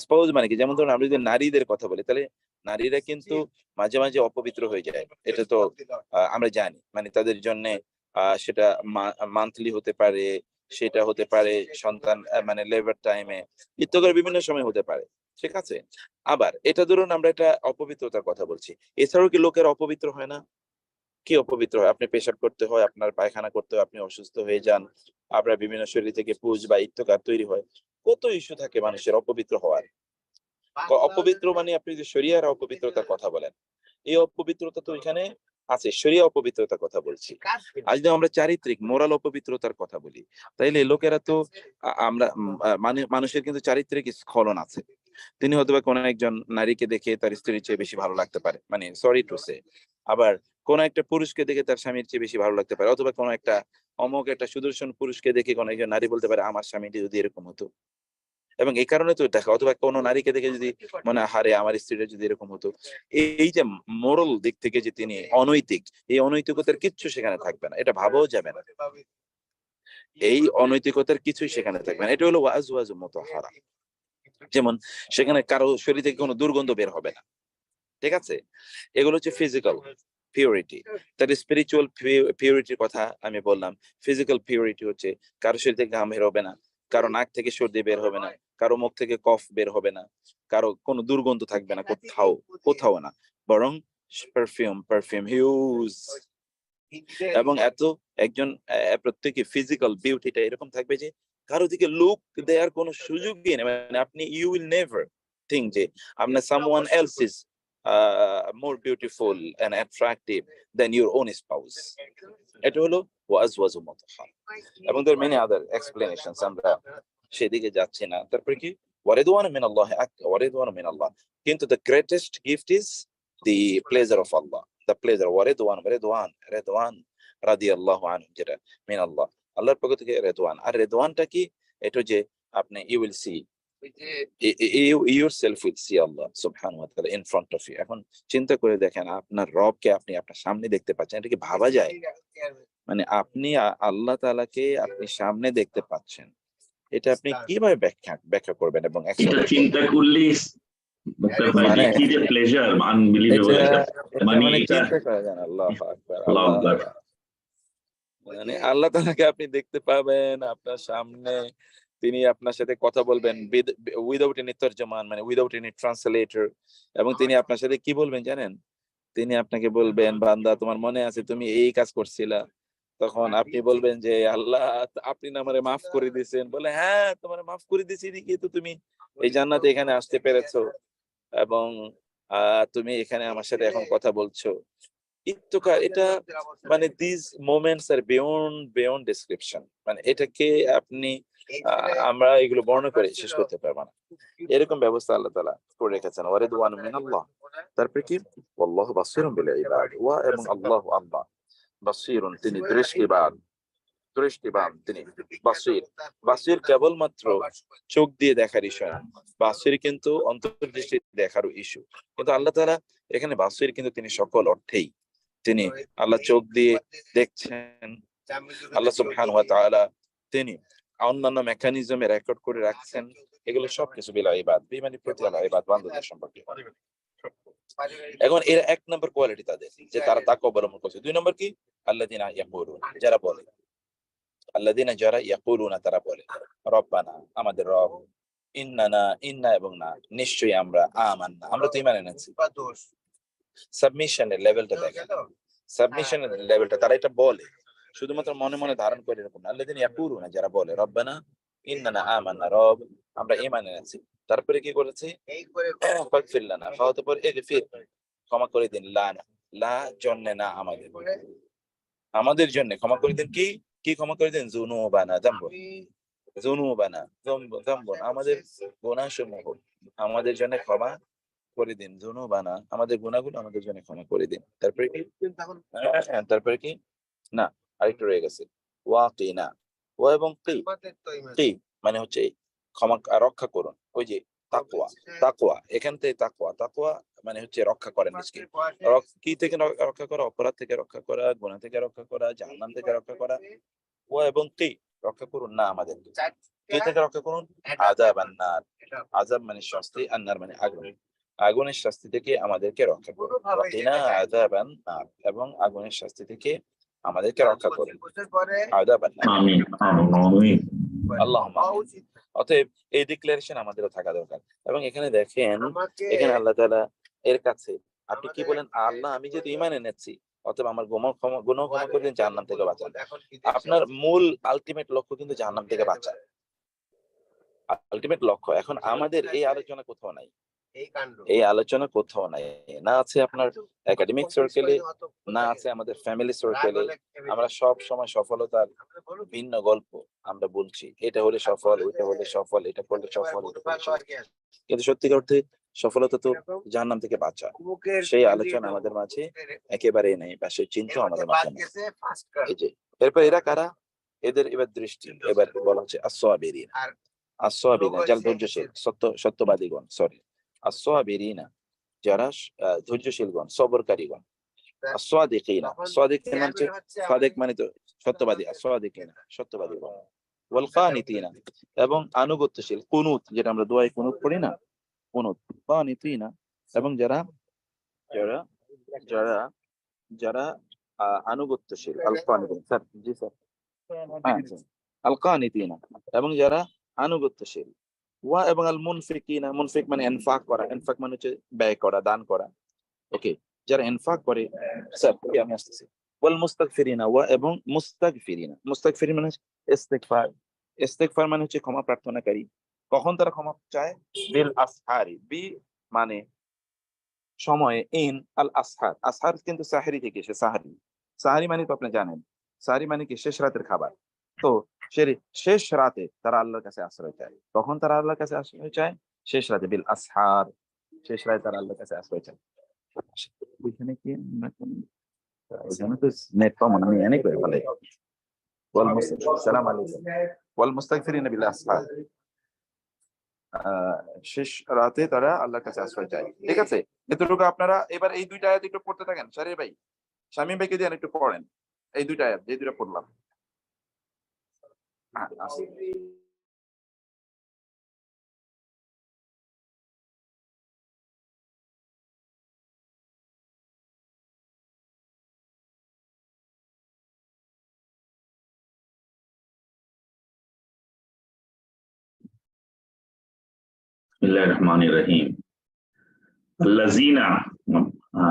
S2: স্পাউস মানে কি, যেমন ধরুন আমরা যদি নারীদের কথা বলি, তাহলে নারীরা কিন্তু মাঝে মাঝে অপবিত্র হয়ে যায়, এটা তো আমরা জানি, মানে তাদের জন্য সেটা মান্থলি হতে পারে, সেটা হতে পারে সন্তান মানে লেবার টাইমে, ইত্যাদি বিভিন্ন সময় হতে পারে, ঠিক আছে। আবার এটা ধরুন আমরা একটা অপবিত্রতার কথা বলছি, এছাড়াও কি লোকের অপবিত্র হয় না? কি অপবিত্র হয়? আপনি পেশাব করতে হয়, আপনার পায়খানা করতে হয়, আপনি অসুস্থ হয়ে যান, আপনার বিভিন্ন শরীর থেকে পুজ বা ইত্তকার তৈরি হয়, কত ইস্যু থাকে মানুষের অপবিত্র হওয়ার। অপবিত্র মানে আপনি যে শরিয়ার অপবিত্রতার কথা বলেন, এই অপবিত্রতা তো এখানে আছে, শরিয়া অপবিত্রতার কথা বলছি। আজ যদি আমরা চারিত্রিক মোরাল অপবিত্রতার কথা বলি, তাইলে লোকেরা তো আমরা মানুষের কিন্তু চারিত্রিক স্খলন আছে। তিনি হয়তো বা কোনো একজন নারীকে দেখে তার স্ত্রীর চেয়ে বেশি ভালো লাগতে পারে, মানে সরি টু সে। আবার কোন একটা পুরুষকে দেখে তার স্বামীর চেয়ে বেশি ভালো লাগতে পারে, অথবা কোনো একটা একটা সুদর্শন পুরুষকে দেখে কোনো একজন নারী বলতে পারে আমার স্বামীটি যদি এরকম হতো। এবং এই কারণে তো দেখা, অথবা কোনো নারীকে দেখে যদি মনে হারে আমার স্ত্রীটা যদি এরকম হতো। এই যে মোরাল দিক থেকে যে তিনি অনৈতিক, এই অনৈতিকতার কিচ্ছু সেখানে থাকবে না, এটা ভাবাও যাবে না। এই অনৈতিকতার কিছুই সেখানে থাকবে না। এটা হলো ওয়াজওয়াজু মুতাহহারা। যেমন সেখানে কারো শরীর থেকে কোনো দুর্গন্ধ বের হবে না, ঠিক আছে। এগুলো হচ্ছে ফিজিক্যাল পিউরিটি। তার স্পিরিচুয়াল পিউরিটির কথা আমি বললাম। ফিজিক্যাল পিউরিটি হচ্ছে কারো শরীর থেকে ঘাম বের হবে না, কারো নাক থেকে সর্দি বের হবে না, কারো মুখ থেকে কফ বের হবে না, কারো কোনো দুর্গন্ধ থাকবে না, কোথাও না, বরং পারফিউম হিউজ। এবং এত একজন প্রত্যেকে ফিজিক্যাল বিউটিটা এরকম থাকবে যে কারো দিকে লুক দেওয়ার কোনো সুযোগই নেই, মানে আপনি ইউ উইল নেভার থিঙ্ক যে আপনার someone else is more beautiful and attractive than your own spouse. এটা হলো ওয়াজওয়াজু মুতাহহারা। এবং there are many other explanations, আমরা সেদিকে যাচ্ছি না। তারপরে কি ওয়ারিদওয়ানু মিনাল্লাহ, কিন্তু the greatest gift is the pleasure of Allah, the pleasure Ridwan রাদিয়াল্লাহু আনহু, যেটা মিনাল্লাহ, আল্লাহর পক্ষ থেকে রিদওয়ান। আর রিদওয়ানটা কি? এটা যে আপনি you will see yourself will see Allah subhanahu wa ta'ala in front of you. এখন চিন্তা করে দেখেন আপনার রবকে আপনি আপনার সামনে দেখতে পাচ্ছেন, এটা কি ভাবা যায়? মানে আপনি আল্লাহ তাআলাকে আপনি সামনে দেখতে পাচ্ছেন, এটা আপনি কিভাবে ব্যাখ্যা করবেন এবং
S1: এটা
S2: accept করবেন?
S1: চিন্তা করলে
S2: মানে
S1: কি যে প্লেজার, আনবিলিভেবল
S2: এটা
S1: মানে
S2: মানে
S1: এটা
S2: চিন্তা করা যায় না। আল্লাহু আকবার,
S1: আল্লাহু
S2: আল্লাহু
S1: আকবার।
S2: আকবার। মানে আল্লাহ তাআলাকে আপনি দেখতে পাবেন আপনার সামনে, তিনি আপনার সাথে কথা বলবেন উইদাউট এনি তরজমান, মানে উইদাউট এনি ট্রান্সলেটর, এবং তিনি আপনার সাথে কি বলবেন জানেন? তিনি আপনাকে বলবেন, বান্দা তোমার মনে আছে তুমি এই কাজ করছিলা, তখন আপনি বলবেন যে আল্লাহ আপনি না আমারে মাফ করে দিয়েছেন, বলে হ্যাঁ তোমারে মাফ করে দিয়েছি, দেখি তো তুমি এই জান্নাতে এখানে আসতে পেরেছো এবং তুমি এখানে আমার সাথে এখন কথা বলছো। এটা মানে this moments are beyond description, মানে এটাকে আপনি আমরা এগুলো বর্ণনা করে শেষ করতে পারবো না, এরকম ব্যবস্থা আল্লাহ তাআলা করে রেখেছেন। ওয়ারিদওয়ানু মিনাল্লাহ, তারপরে কি ওয়াল্লাহু বাসীরুম বিল ইবাদ, ওয়া এবং আল্লাহ আল্লাহ বাসীরুন তিনি দৃষ্টিবান, তিনি বাসীর। বাসীর কেবলমাত্র চোখ দিয়ে দেখার ইস্যু না, বাসীর কিন্তু অন্তর্দৃষ্টি দেখারও ইস্যু। কিন্তু আল্লাহ তাআলা এখানে বাসীর কিন্তু তিনি সকল অর্থেই, তিনি আল্লাহ চোখ দিয়ে দেখছেন। আল্লাহ সুবহানাহু ওয়া তাআলা তিনি অন্যান্য মেকানিজমে রেকর্ড করে রাখছেন, এগুলো সবকিছু বিল ইবাদ, বেঈমানি প্রতি আল্লাহ ইবাদ বান্দাদের সম্পর্কে। এখন এর এক নম্বর কোয়ালিটি তাদের, যে তারা তাকওয়া অবলম্বন করছে। দুই নম্বর কি? আল্লাযিনা ইয়াকুলুন, যারা বলে, আল্লাযিনা যারা ইয়াকুলুনা তারা বলে, রব্বানা আমাদের রব, ইন্না এবং না নিশ্চয়ই আমরা, আমান্না আমরা তো ঈমান এনেছি। সাবমিশনের লেভেলটা দেখেন, সাবমিশনের লেভেলটা, তারা এটা বলে শুধুমাত্র মনে মনে ধারণ করে এরকম না। আল্লাযিনা ইয়াকুলুনা যারা বলে, রব্বানা ইন্নানা আমান্না, রব আমরা ঈমান এনেছি। তারপরে কি করেছে? ফাগফির লানা, ফাওয়াতপর ইগফির ক্ষমা করে দিন, লানা লা জন্নে না আমাদের জন্য ক্ষমা করে দিন। কি ক্ষমা করে দিন? যুনুবানা যামবুন আমাদের গুনাহসমূহ আমাদের জন্য ক্ষমা করে দিন, যুনুবানা আমাদের গুনাহগুলো আমাদের জন্য ক্ষমা করে দিন। তারপরে কি না আরেকটু রয়ে গেছে, ওয়াকিনা, ও এবং কি মানে হচ্ছে ক্ষমা রক্ষা করুন। ওই যে তাকওয়া এখান থেকে তাকওয়া মানে হচ্ছে রক্ষা করেন নিজকে। কি থেকে রক্ষা করা? অপরাধ থেকে রক্ষা করা, গুনাহ থেকে রক্ষা করা, জাহান্নাম থেকে রক্ষা করা। ও এবং কি রক্ষা করুন না আমাদের, কে থেকে রক্ষা করুন? আযাবান নার, আযাব মানে শাস্তি, আন্নার মানে আগুন, আগুনের শাস্তি থেকে আমাদেরকে রক্ষা করুন। ওয়াকিনা আযাবান নার, এবং আগুনের শাস্তি থেকে আমাদেরকে রক্ষা করুন। আযাবান নার,
S1: আমিন আমিন।
S2: আল্লাহুম্মা আমিন। অতএব এই ডিক্লারেশন আমাদেরও থাকা দরকার। এবং এখানে দেখেন, এখানে আল্লাহ তাআলা এর কাছে আপনি কি বলেন? আল্লাহ আমি যেহেতু ঈমান এনেছি, অতএব আমার গুনাহ ক্ষমা করে দিন, জাহান্নাম থেকে বাঁচান। আপনার মূল আলটিমেট লক্ষ্য কিন্তু জাহান্নাম থেকে বাঁচা, আলটিমেট লক্ষ্য। এখন আমাদের এই আলোচনা কোথাও নাই, এই আলোচনা কোথাও নাই, না আছে আপনার একাডেমিক সার্কেলে, না আছে আমাদের ফ্যামিলি সার্কেলে। আমরা সব সময় সফলতার ভিন্ন গল্প আমরা বলছি, এটা হলে সফল, ওইটা হলে সফল, এটা করলে সফল, ওটা করলে সফল। কিন্তু সত্যিকার অর্থে সফলতা তো জাহান্নাম থেকে বাঁচা, সেই আলোচনা আমাদের মাঝে একেবারেই নেই, বা সেই চিন্তা আমাদের মাঝে নেই। এই যে এরপর এরা কারা? এদের এবার দৃষ্টি, এবার বলা হচ্ছে আসসাবিরিন, যারা ধৈর্যশীল, সত্যবাদীগণ, সরি আসসাবিরিনা যারা ধৈর্যশীলগণ, সবরকারীগণ। আসসাদিকিনা, সাদিক মানে তো সত্যবাদী, আসসাদিকিনা সত্যবাদীগণ। ওয়াল কানিতিনা এবং আনুগত্যশীল, কুনুত যেটা আমরা দোয়ায় কুনুত পড়ি না, কুনুত। কানিতিনা এবং যারা যারা যারা যারা আনুগত্যশীল। আল কানিতিন, স্যার জি স্যার, আল কানিতিনা এবং যারা আনুগত্যশীল। ওয়া এবং আল মুনফিকিনা, মুনফিক মানে ইনফাক করা, ইনফাক মানে হচ্ছে ব্যয় করা, দান করা। ওকে, যারা ইনফাক করে, স্যার আমি আসতেছি। ওয়াল মুস্তাগফিরিনা, ওয়া এবং মুস্তাগফিরিন মানে ইস্তিগফার, ইস্তিগফার মানে হচ্ছে ক্ষমা প্রার্থনাকারী। কখন তারা ক্ষমা চায়? বিল আসহারি, বি মানে সময়ে, ইন আল আসহার, আসহার কিন্তু সাহরি থেকে এসে, সাহারি মানে তো আপনি জানেন, সাহারি মানে কি শেষ রাতের খাবার। তো শেষ রাতে তারা আল্লাহর কাছে আশ্রয় চায়। কখন তারা আল্লাহর কাছে আশ্রয় চায়? শেষ রাতে, বিল আসহার, শেষ রাতে তারা আল্লাহর কাছে আশ্রয় চায়। ওইখানে কি ওইখানে তো নেট পাবো না, আমি এনে করে ফেলে। সালাম আলাইকুম। ওয়াল মুস্তাগফিরিনা বিল আসহার, শেষ রাতে তারা আল্লাহর কাছে আশ্রয় চায়। ঠিক আছে, এতটুকু আপনারা এবার এই দুইটা আয়াত একটু পড়তে থাকেন। শারীর ভাই, শামীম ভাইকে দিয়ে একটু পড়েন এই দুইটা আয়াত, যে দুইটা পড়লাম।
S1: বিসমিল্লাহির রহমানির রহিম। আল্লাযিনা,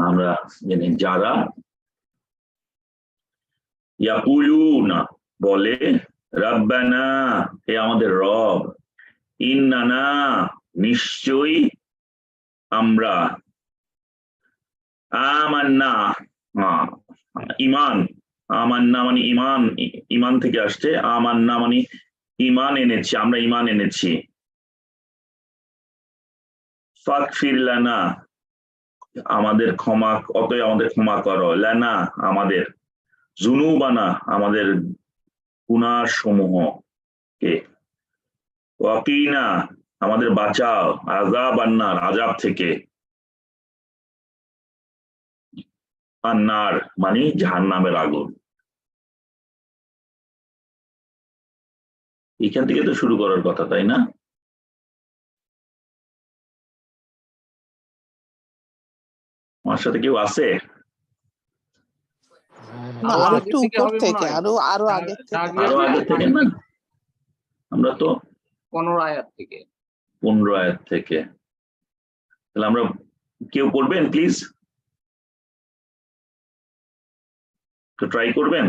S1: আমরা জানি যারা, ইয়াকুলুনা বলে, রাব্বানা হে আমাদের রব, ইন্নানা নিশ্চয়ই আমরা, আমান্না ঈমান, আমান্না মানে ঈমান, ঈমান থেকে আসছে, আমান্না মানে ঈমান এনেছি, আমরা ঈমান এনেছি। ফাগফির লানা আমাদের ক্ষমা, অতএব আমাদের ক্ষমা করো, লানা আমাদের, যুনুবানা আমাদের গুনাহ সমূহ কে, ওয়াকিনা আমাদের বাঁচাও, আযাবান্নার আযাব থেকে, আন্নার মানে জাহান্নামের আগুন। এখান থেকে তো শুরু করার কথা, তাই না? আমার সাথে কেউ আছে?
S5: না,
S6: আরো
S5: আরো
S6: আগে
S5: একটু
S6: থেকে
S5: উপর
S6: হবে মনে
S5: থেকে,
S6: হয়।
S5: আরো আগে থেকে।
S1: আরো আগে থেকে না, আমরা তো
S6: 15 আয়াত থেকে।
S1: 15 আয়াত থেকে। তাহলে আমরা, কেউ পড়বেন প্লিজ, তো ট্রাই করবেন।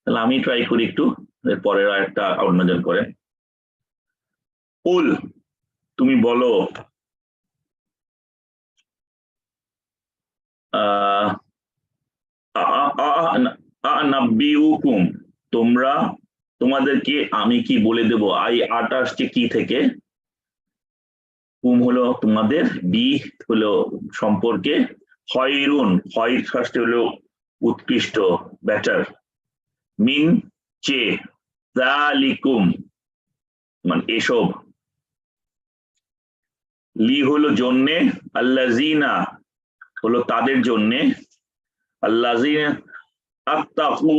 S1: তাহলে আমি ট্রাই করি একটু, পরের আয়াতটা অন্যজন করে। কুল তুমি বলো, আনাব্বিউকুম তোমরা, তোমাদেরকে আমি কি বলে দেব, আই 28 কি থেকে, কুম হলো তোমাদের, বি হলো সম্পর্কে, খয়রুন খয়র ফার্স্ট হলো উৎকৃষ্ট, বেটার, মিন চে, যালিকুম মানে এসব, লি হলো জন্যে, আল্লাযিনা হলো তাদের জন্যে, আল্লাযিনা আত্তাকু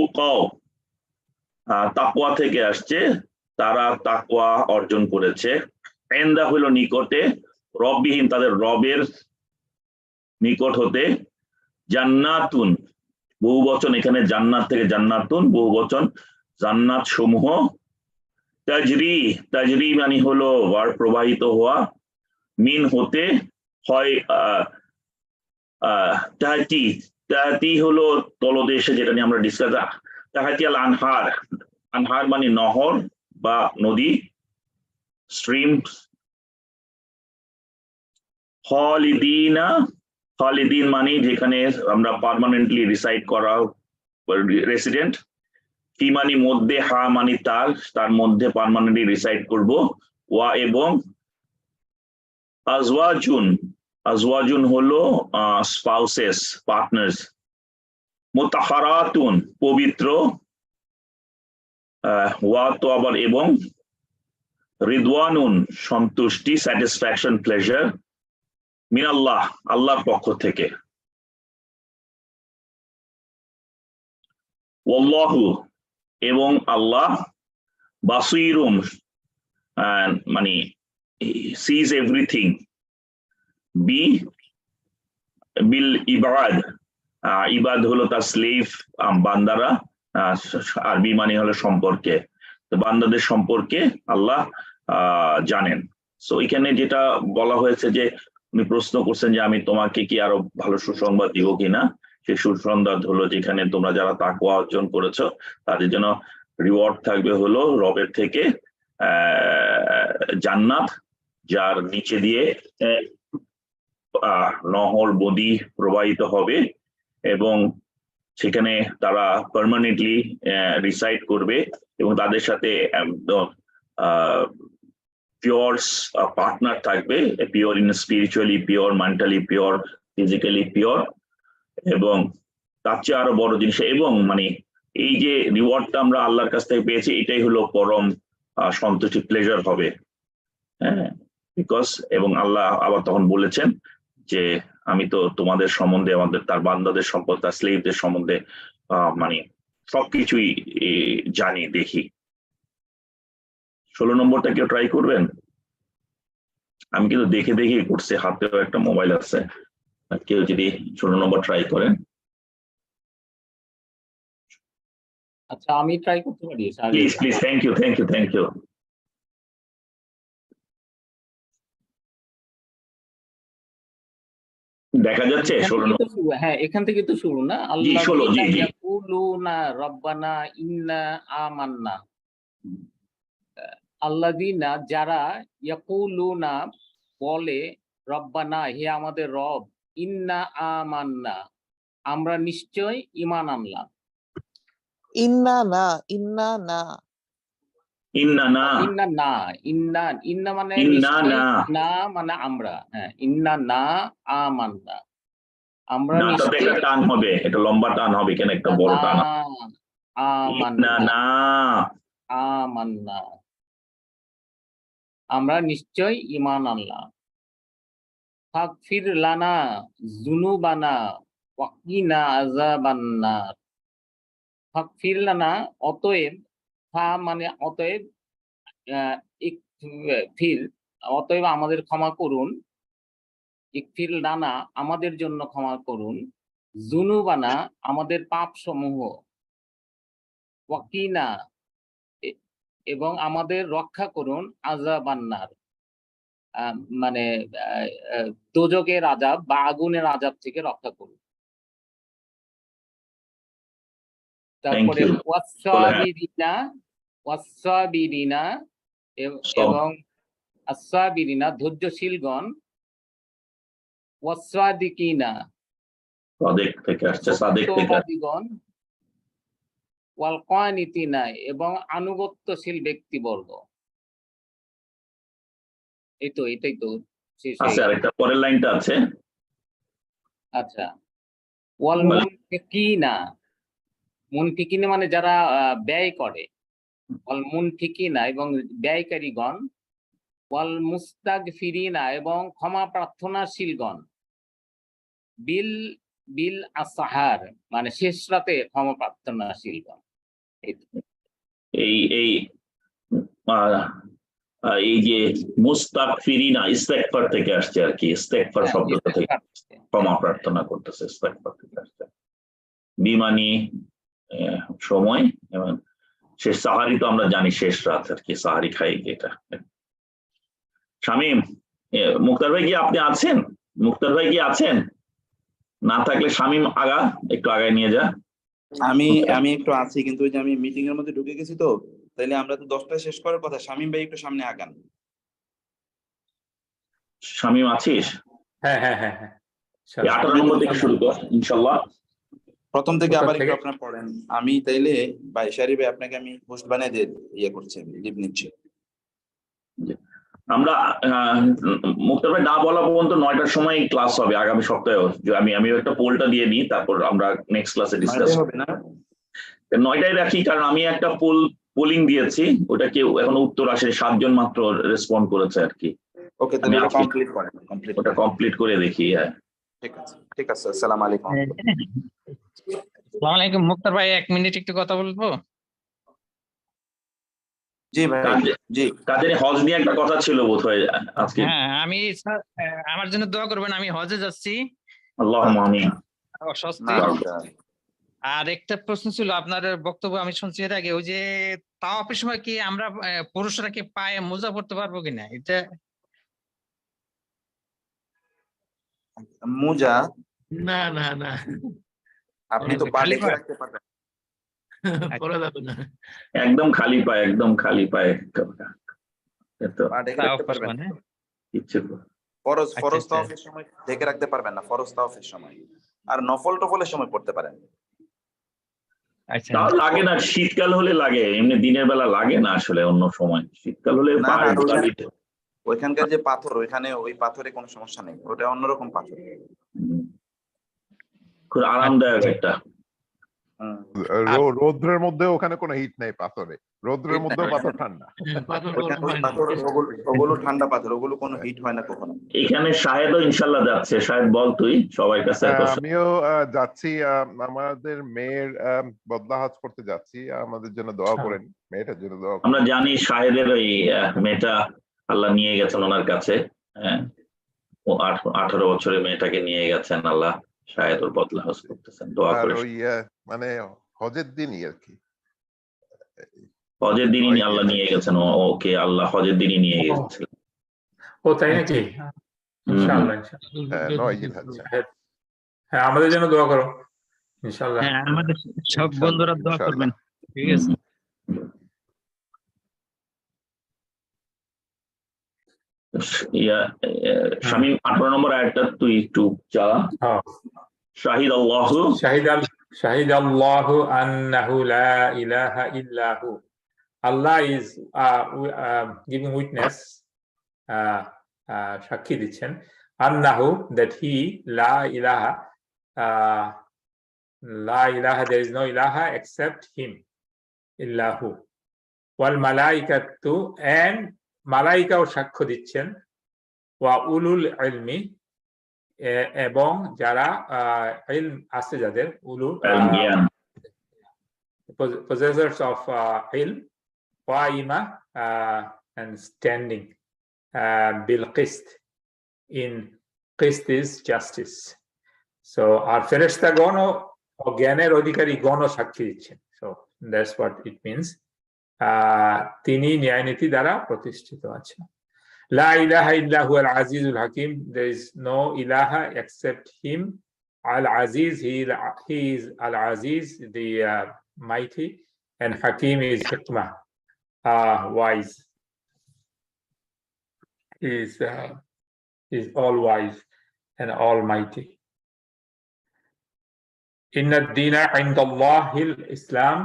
S1: তাকওয়া থেকে আসছে, তারা তাকওয়া অর্জন করেছে, ইনদা হলো নিকটে, রব্বিহিম তাদের রবের নিকট হতে, জান্নাতুন বহু বচন, এখানে জান্নাত থেকে জান্নাতুন বহু বচন, জান্নাত সমূহ, তাজরি তাজরি মানে হলো প্রবাহিত হওয়া, মিন হতে, হয় তাহাতি তাহাতি হলো তলদেশে, যেটা নিয়ে আমরা ডিসকাস, তাহাতি আল আনহার, আনহার মানে নহর বা নদী, স্ট্রিম, খালিদিনা খালিদিন মানে যেখানে আমরা পার্মানেন্টলি রিসাইড করা, রেসিডেন্ট, ফি মানে মধ্যে, হা মানে তার মধ্যে পার্মানেন্টলি রিসাইড করব, ওয়া এবং, আজওয়াজুন আজওয়াজুন হলো স্পাউসেস, পার্টনার্স, মুতাহারাতুন পবিত্র, ওয়া তো আবার এবং, রিদওয়ানুন সন্তুষ্টি, স্যাটিসফ্যাকশন, প্লেজার, মিনাল্লাহ আল্লাহর পক্ষ থেকে, ওয়াল্লাহু এবং আল্লাহ, বাসীরুম মানে সিজ এভরিথিং, বি বিল ইবাদ, ইবাদ হলো তার স্লেভ, বান্দারা, আরবি মানে হলো সম্পর্কে, তো বান্দাদের সম্পর্কে আল্লাহ জানেন। সো এখানে যেটা বলা হয়েছে যে উনি প্রশ্ন করছেন যে আমি তোমাকে কি আরো ভালো সুসংবাদ দিব কিনা, সেই সুসংবাদ হলো যেখানে তোমরা যারা তাকওয়া অর্জন করেছো তাদের জন্য রিওয়ার্ড থাকবে হলো রবের থেকে জান্নাত, যার নিচে দিয়ে নহর নদী প্রবাহিত হবে, এবং সেখানে তারা পার্মানেন্টলি রিসাইড করবে, এবং তাদের সাথে একদম পিওর পার্টনার থাকবে, pure in spiritually pure, mentally pure, physically pure, এবং তার চেয়ে আরো বড় জিনিস, এবং মানে এই যে রিওয়ার্ডটা আমরা আল্লাহর কাছ থেকে পেয়েছি, এটাই হলো পরম সন্তুষ্টি, প্লেজার হবে। হ্যাঁ, বিকজ এবং আল্লাহ আবার তখন বলেছেন যে আমি তো তোমাদের সম্বন্ধে, আমাদের তার বান্দাদের সম্পর্কে, তার স্লেভদের সম্বন্ধে মানে সবকিছুই জানি, দেখি। 16 নম্বরটা কেউ ট্রাই করবেন? আমি কিন্তু দেখে দেখে করছি, হাতেও একটা মোবাইল আছে, কেউ যদি 16 নম্বর ট্রাই করেন।
S6: আচ্ছা, আমি ট্রাই করতে পারি sir?
S1: Please please, thank you thank you thank you. দেখা যাচ্ছে 16 নম্বর?
S6: হ্যাঁ, এখান থেকে তো শুরু না?
S1: জি, 16, জি, জি।
S6: ইয়াকুলুনা রব্বানা ইন্না আমান্না। আল্লাযীনা, যারা, ইয়াকুলুনা বলে, রব্বানা হে আমাদের রব, ইন্না আমান্না আমরা নিশ্চয় ঈমান আনলাম।
S7: ইন্না না, ইন্না না।
S1: ইন্না না,
S6: ইন্না না, ইন্না মানে
S1: ইন্না
S6: নিশ্চয়,
S1: না।
S6: না মানে আমরা। হ্যাঁ, ইন্না না আমান্না আমরা
S1: নাটাতে
S6: নিশ্চয়
S1: একটা টান হবে, এটা লম্বা টান হবে, কেন একটা বড় টান হবে। ইন্না
S6: আমান্না,
S1: না,
S6: আমান্না আমরা নিশ্চয় ঈমান আনলাম। ফাগফির লানা যুনুবানা ওয়াকিনা আযাবান্নার। ফাগফির লানা, অতএব, ফা মানে অতএব, ইকফির অতএব আমাদের ক্ষমা করুন, ইকফির লানা আমাদের জন্য ক্ষমা করুন, যুনুবানা আমাদের পাপ সমূহ, ওয়াকিনা এবং আমাদের রক্ষা করুন, আযাবান্নার মানে দোজকের আযাব বা আগুনের আযাব থেকে রক্ষা করুন। তারপরে
S1: you.
S6: ওয়াসসাবিরিনা, ওয়াসসাবিরিনা এবং আসসাবিরিনা ধৈর্যশীলগণ, ওয়াসসাদিকিনা
S1: সাদেক থেকে আসছে, সাদেক থেকে।
S6: সত্যবাদীগণ, ওয়াল কানিতিনা এবং আনুগত্যশীল ব্যক্তিবর্গ। এটাই তো শেষ হয়ে
S1: আচ্ছা,
S6: গেল।
S1: আরেকটা পরের লাইনটা আছে।
S6: আচ্ছা, ওয়াল মুনফিকিনা, মুনফিকিনা মানে যারা ব্যয় করে, ওয়াল মুনফিকিনা এবং ব্যয়কারীগণ, ওয়াল মুস্তাগফিরিনা এবং ক্ষমা প্রার্থনাশীলগণ, বিল বিল আসহার মানে শেষ রাতে ক্ষমা প্রার্থনাশীলগণ।
S1: এই এই এই যে মুস্তাগফিরিনা ইস্তেগফার থেকে আসছে আর কি, ইস্তেগফার শব্দটা থেকে ক্ষমা প্রার্থনা করতেছে, ইস্তেগফার থেকে আসছে। বিমানি সময় এবং শেষ সাহারি তো আমরা জানি শেষ রাত আর কি, সাহারি খাই এটা। শামীম, মুক্তার ভাই কি আপনি আছেন? মুক্তার ভাই কি আছেন? না থাকলে শামীম আগা, একটু আগায় নিয়ে যা।
S2: আমি একটু আছি, কিন্তু ওই যে আমি মিটিং এর মধ্যে ঢুকে গেছি তো, তাইলে আমরা তো 10টায় শেষ করার কথা। শামীম ভাই একটু সামনে আগান।
S1: শামীম আছিস?
S4: হ্যাঁ হ্যাঁ হ্যাঁ হ্যাঁ
S1: 18 নম্বর থেকে শুরু কর ইনশাল্লাহ।
S2: প্রথম থেকে
S4: প্রথম
S2: আবার একটু
S4: থেকে।
S2: আপনার পড়েন। আমি তাইলে শাহরি ভাই আপনাকে আমি হোস্ট বানিয়ে দিয়ে ইয়ে করছি, লিভ নিচ্ছি।
S1: আমরা মুক্তার ভাই না বলা পর্যন্ত 9টার সময় ক্লাস হবে আগামী সপ্তাহে। আমি একটা পোলটা দিয়ে নিই, তারপর আমরা নেক্সট ক্লাসে ডিসকাস
S2: হবে না?
S1: 9টায় রাখি, কারণ আমি একটা পোলিং দিয়েছি, ওটা কেউ এখনো উত্তর আসেনি, 7 জন মাত্র রেসপন্ড করেছে আর কি।
S2: ওকে, তাহলে ওটা কমপ্লিট করেন,
S1: ওটা কমপ্লিট করে দেখি। হ্যাঁ,
S2: ঠিক আছে। আসসালামু আলাইকুম।
S8: আসসালামু আলাইকুম। মুক্তার ভাই 1 মিনিট একটু কথা বলবো?
S2: জি ভাই, জি।
S1: কাদের হজ নিয়ে একটা কথা ছিল বোধহয় আজকে।
S8: হ্যাঁ, আমি আমার জন্য দোয়া করবেন, আমি হজে যাচ্ছি।
S1: আল্লাহুম্মা আমিন।
S8: অস্বস্তি। আর একটা প্রশ্ন ছিল, আপনার বক্তব্য আমি শুনছি এর আগে, ওই যে তাওয়াফের সময় কি আমরা পুরুষরা কি পায়ে মোজা পড়তে পারবো কিনা? এটা
S2: মোজা
S9: না না না,
S2: আপনি তো পা ঢেকে রাখতে পারবেন।
S9: পড়া যাবে না।
S1: একদম খালি পায়ে, একদম খালি পায়ে।
S2: পা ঢেকে রাখতে পারবেন না।
S1: ইচ্ছে
S2: ফরজ তাওয়াফের সময় ঢেকে রাখতে পারবেন না, ফরজ তাওয়াফের সময়। আর নফল টফলের সময় পড়তে পারেন।
S8: আচ্ছা,
S1: তাও লাগে না, শীতকাল হলে লাগে, এমনি দিনের বেলা লাগে না আসলে, অন্য সময় শীতকাল হলে
S2: ওইখানকার যে পাথর, ওইখানে ওই পাথরে কোনো সমস্যা নেই, ওটা অন্যরকম পাথর,
S1: খুব আরামদায়ক একটা।
S2: হুম।
S3: রৌদ্রের মধ্যে ওখানে কোনো হিট নাই পাথরে, রৌদ্রের
S2: Heat
S3: মধ্যেও
S2: নাই।
S3: পাথর ঠান্ডা।
S9: পাথর
S2: ওখানে
S9: গরম
S2: ওই
S9: হয় না।
S2: পাথর ওগুলো ঠান্ডা পাথর, ওগুলো কোনো হিট হয় না কখনো।
S1: এখানে শাহেদও ইনশাল্লাহ যাচ্ছে। শাহেদ বল তুই সবার কাছে এত
S3: আমিও যাচ্ছি, আমাদের মেয়ের বদলা হজ করতে যাচ্ছি, আমাদের জন্য দোয়া
S4: আচ্ছা।
S3: করেন, মেয়েটার জন্য দোয়া করেন।
S1: আমরা জানি শাহেদের ওই মেয়েটা আল্লাহ নিয়ে গেছেন ওনার কাছে। হ্যাঁ, ও 18 বছরের মেয়েটাকে নিয়ে গেছেন আল্লাহ। শাহেদ ওর বদলা হজ করতেছেন, দোয়া
S3: আর
S1: করে।
S3: ওই মানে হজের দিনই আর কি,
S1: হজের দিনই
S3: নয়
S1: আল্লাহ
S3: দিন।
S1: নিয়ে গেছেন ওকে, আল্লাহ হজের দিনই নিয়ে গেছেন।
S4: ও তাই নাকি? ইনশাআল্লাহ, ইনশাআল্লাহ।
S3: 9 জিলহজ্জা।
S4: হ্যাঁ, আমাদের জন্য দোয়া করো ইনশাআল্লাহ।
S8: হ্যাঁ, আমাদের সব
S3: ইনশাআল্লাহ,
S8: বন্ধুরা দোয়া
S3: ইনশাআল্লাহ।
S8: করবেন, ঠিক আছে?
S1: শামীম 18 নম্বর আয়াতটা তুই একটু চালা।
S4: হ্যাঁ।
S1: শাহিদ আল্লাহ
S4: শাহিদ আল্লাহু আন্নাহু লা ইলাহা ইল্লাহু। Allah is giving witness, সাক্ষী দিচ্ছেন, আন্নাহু, that he, la ilaha, there is no ilaha except him, illahu. Wal malaikatu, and মালাইকাও সাক্ষ্য দিচ্ছেন, ওয়া উলুল ইলমি, এবং যারা ইলম আছে যাদের, উলুল
S1: জ্ঞান,
S4: possessors of ilm, qaima, and standing bil qist, in qist is justice. So our ফেরেশতা গণ ও জ্ঞানের অধিকারী গণ সাক্ষী দিচ্ছেন। So that's what it means. তিনি ন্যায়নীতি দ্বারা প্রতিষ্ঠিত আছেন। লা ইলাহা ইল্লা হুয়াল আজিজুল হাকিম, there is no ilaha except him. Al Aziz, he is Al Aziz, the mighty, and Hakim is hikmah, wise. He is all wise and almighty. Inna ad-dina 'inda Allahil Islam,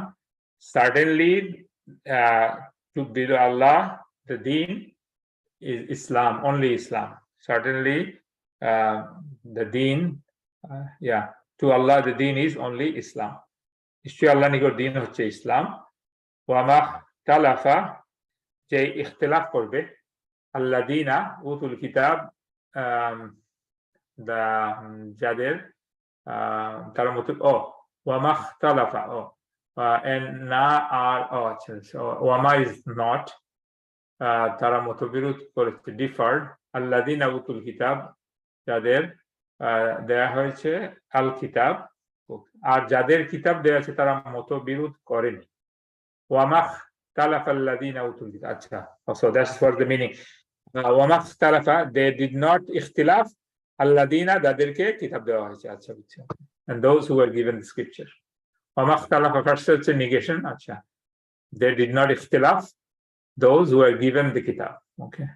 S4: certainly to be Allah, the deen is Islam, only Islam. Certainly the deen, to Allah the deen is only Islam. নিশ্চয়ই আল্লাহ নিকট দিন হচ্ছে ইসলাম। ওয়া মাখতালাফা, যে ইখতিলাফ করবে, আল্লাযীনা উতুল কিতাব, যাদের তারা ওয়া মাখতালাফা, and না আর, আচ্ছা, ওয়া মা is not, তারা মতবিরোধ করেছে, ডিফার্ড, আল্লাযীনা উতুল কিতাব, যাদের দেয়া হয়েছে আল কিতাব, আর যাদের কিতাব দেয়া আছে তারা মতবিরোধ করেনি। ওয়া মাখতালাফা আল্লাযীনা উতুল কিতাব, আচ্ছা, so that's for the meaning. ওয়া মাখতালাফা, they did not ইখতিলাফ, আল্লাযীনা, যাদেরকে কিতাব দেওয়া হয়েছে, আচ্ছা, বুঝছি, and those who were given the scripture. ওয়া মাখতালাফা ফার্স্ট হচ্ছে নেগেশন, আচ্ছা, they did not ইখতিলাফ, those who were given the kitab, okay.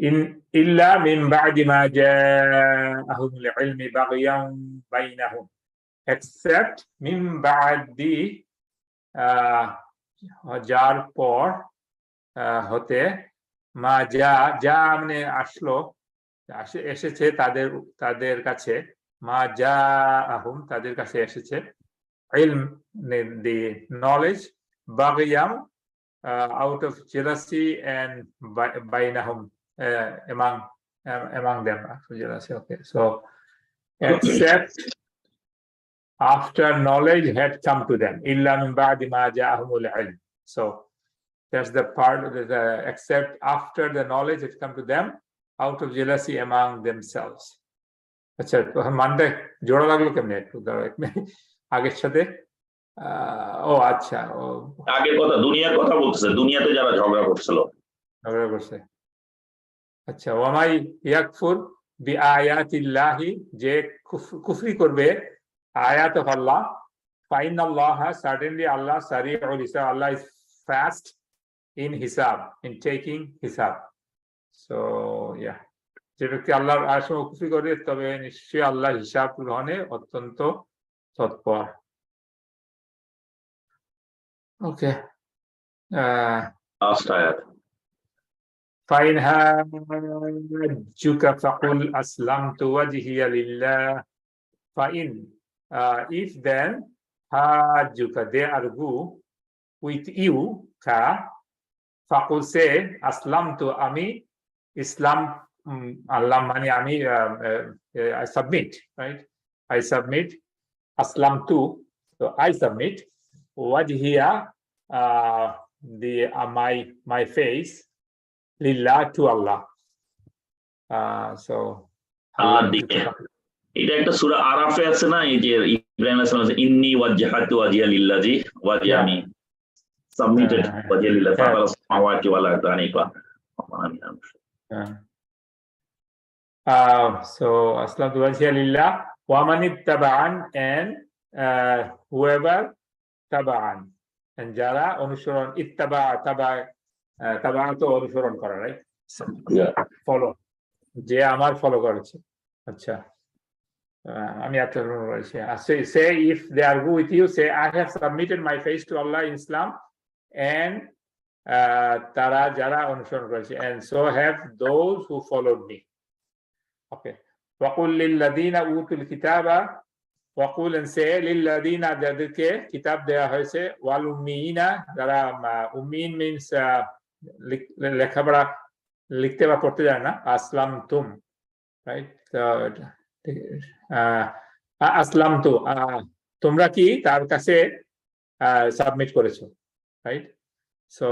S4: In illa min ba'di ma ja'ahum al-ilmi baghyan bainahum, except min ba'di, jar por hote, ma ja মানে আসলো, এসেছে তাদের কাছে, ma ja'ahum, তাদের কাছে এসেছে, ilm, the knowledge, baghyan, out of jealousy, and bainahum, among them, jealousy. Okay, so except after knowledge had come to them, illa min ba'di ma ja'ahumul ilm. So that's the part of the except after the knowledge had come to them, out of jealousy among themselves. আচ্ছা, মানটা জোড়া লাগলো কেমনে, একটু দাঁড়াও, আগের সাথে, আচ্ছা,
S1: আগের কথা, দুনিয়ার কথা বলছে, দুনিয়াতে যারা ঝগড়া করছিল,
S4: ঝগড়া করছে, আচ্ছা, ওয়ামাই ইয়াকফুর বিআয়াতিল্লাহি, যে কুফরি করবে আয়াত অফ আল্লাহ, ফাইনাল্লাহা, সার্টেনলি আল্লাহ, সারিউল হিসাব, আল্লাহ ইজ ফাস্ট ইন হিসাব, ইন টেকিং হিসাব। সো যে ব্যক্তি আল্লাহর আয়াত কুফরি করে, তবে নিশ্চয়ই আল্লাহ হিসাব গ্রহণে অত্যন্ত তৎপর। ওকে,
S1: লাস্ট আয়াত।
S4: فإن حاجوك فقل أسلمت وجهي لله, فإن, if then hajuka, they argue with you, ka, fakul say, aslam to ami, Islam, Allah mani ami, I submit, right? I submit, aslam to, so I submit, wajhiya, my face, lillah, to Allah. So
S1: আল্লাহর দিকে এটা একটা সূরা আরাফে আছে না, এই যে ইব্রাহিম আলাইহিস সালাম ইন্নী ওয়াজহাতু ওয়াজহিয়া লিল্লাযী ওয়াজহিয়া আমি সাবমিটেড ওয়াজহিয়া লিল্লাহ ফাতারা সামাওয়াতি ওয়াল আরদি Hanifa
S4: so aslamtu wajhiya lillah wa man ittaba'an, and whoever taba'an, and jara অনুসরণ, ittaba taba তো অনুসরণ করা, right? follow, যে আমার ফলো করেছে, আচ্ছা আমি আপনার করেছি, say if they are good with you, say I have submitted my face to Allah in Islam, and তারা যারা অনুসরণ করেছে, and so have those who followed me. Okay, وَقُلْ لِلَّذِينَ أُوتُوا الْكِتَابَ, وَقُلْ and say لِلَّذِينَ, যাদেরকে কিতাব দেওয়া হয়েছে, وَالْأُمِّيِّينَ, যারা উম্মিন means লেখাপড়া লিখতে বা পড়তে জানে না, আসলাম তুম, রাইট? আসলাম তো, তোমরা কি তার কাছে সাবমিট করেছো, রাইট? সো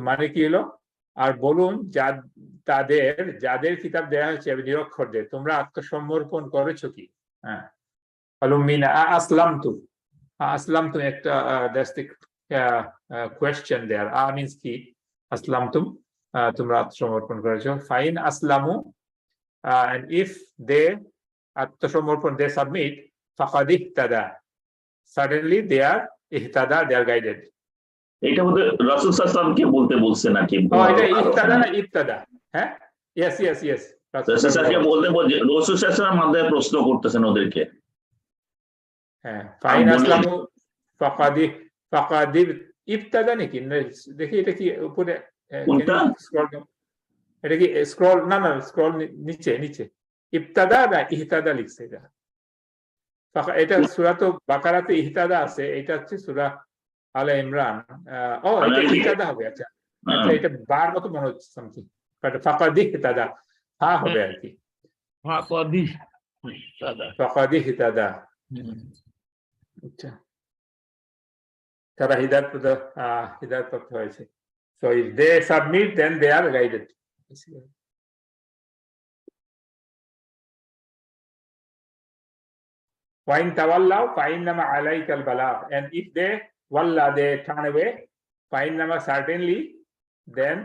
S4: মানে কি হলো, আর বলুন যাদের কিতাব দেওয়া হয়েছে নিরক্ষরদের, তোমরা আত্মসমর্পণ করেছো কি? হ্যাঁ, আসলাম তো একটা কোয়েশ্চেন দেয়ার, মিনস কি আসলাম তুম, তোমরা আত্মসমর্পণ করেছো, ফাইন আসলামু, and if they আত্মসমর্পণ, they submit, ফাকাদ ইহতাদা, suddenly they are ইহতাদা, they are guided.
S1: এটা মধ্যে রাসূল সাল্লাল্লাহু আলাইহি ওয়াসাল্লামকে বলতে বলছে নাকি?
S4: এটা ইহতাদা না ইবতাদা? হ্যাঁ, yes
S1: রাসূল সাল্লাল্লাহু বলতে রাসূল সাল্লাল্লাহু আলাইহি ওয়াসাল্লাম মাধ্যমে প্রশ্ন করতেছেন ওদেরকে।
S4: হ্যাঁ, ফাইন আসলামু ফাকাদ ইবতাদা নাকি? দেখি এটা কি উপরে, এটা কি স্ক্রল, না স্ক্রল নিচে ইবতাদা না ইহতাদা লিখছে, এটা সূরা তো বাকারাতে ইহতাদা আছে, এটা হচ্ছে সূরা আলে ইমরান, এটা ইহতাদা হবে। আচ্ছা এটা বার মতো মনে হচ্ছে সামথিং, বাট ফাকাদ ইহতাদা হবে আর কি, ফাকাদ ইহতাদা। আচ্ছা, তারা হিদায়াত প্রাপ্ত হয়েছে। So if they submit, then they are guided. وَإِن تَوَلَّوْا فَإِنَّمَا عَلَيْكَ الْبَلَاغُ, and if they they turn away, فَإِنَّمَا, certainly, then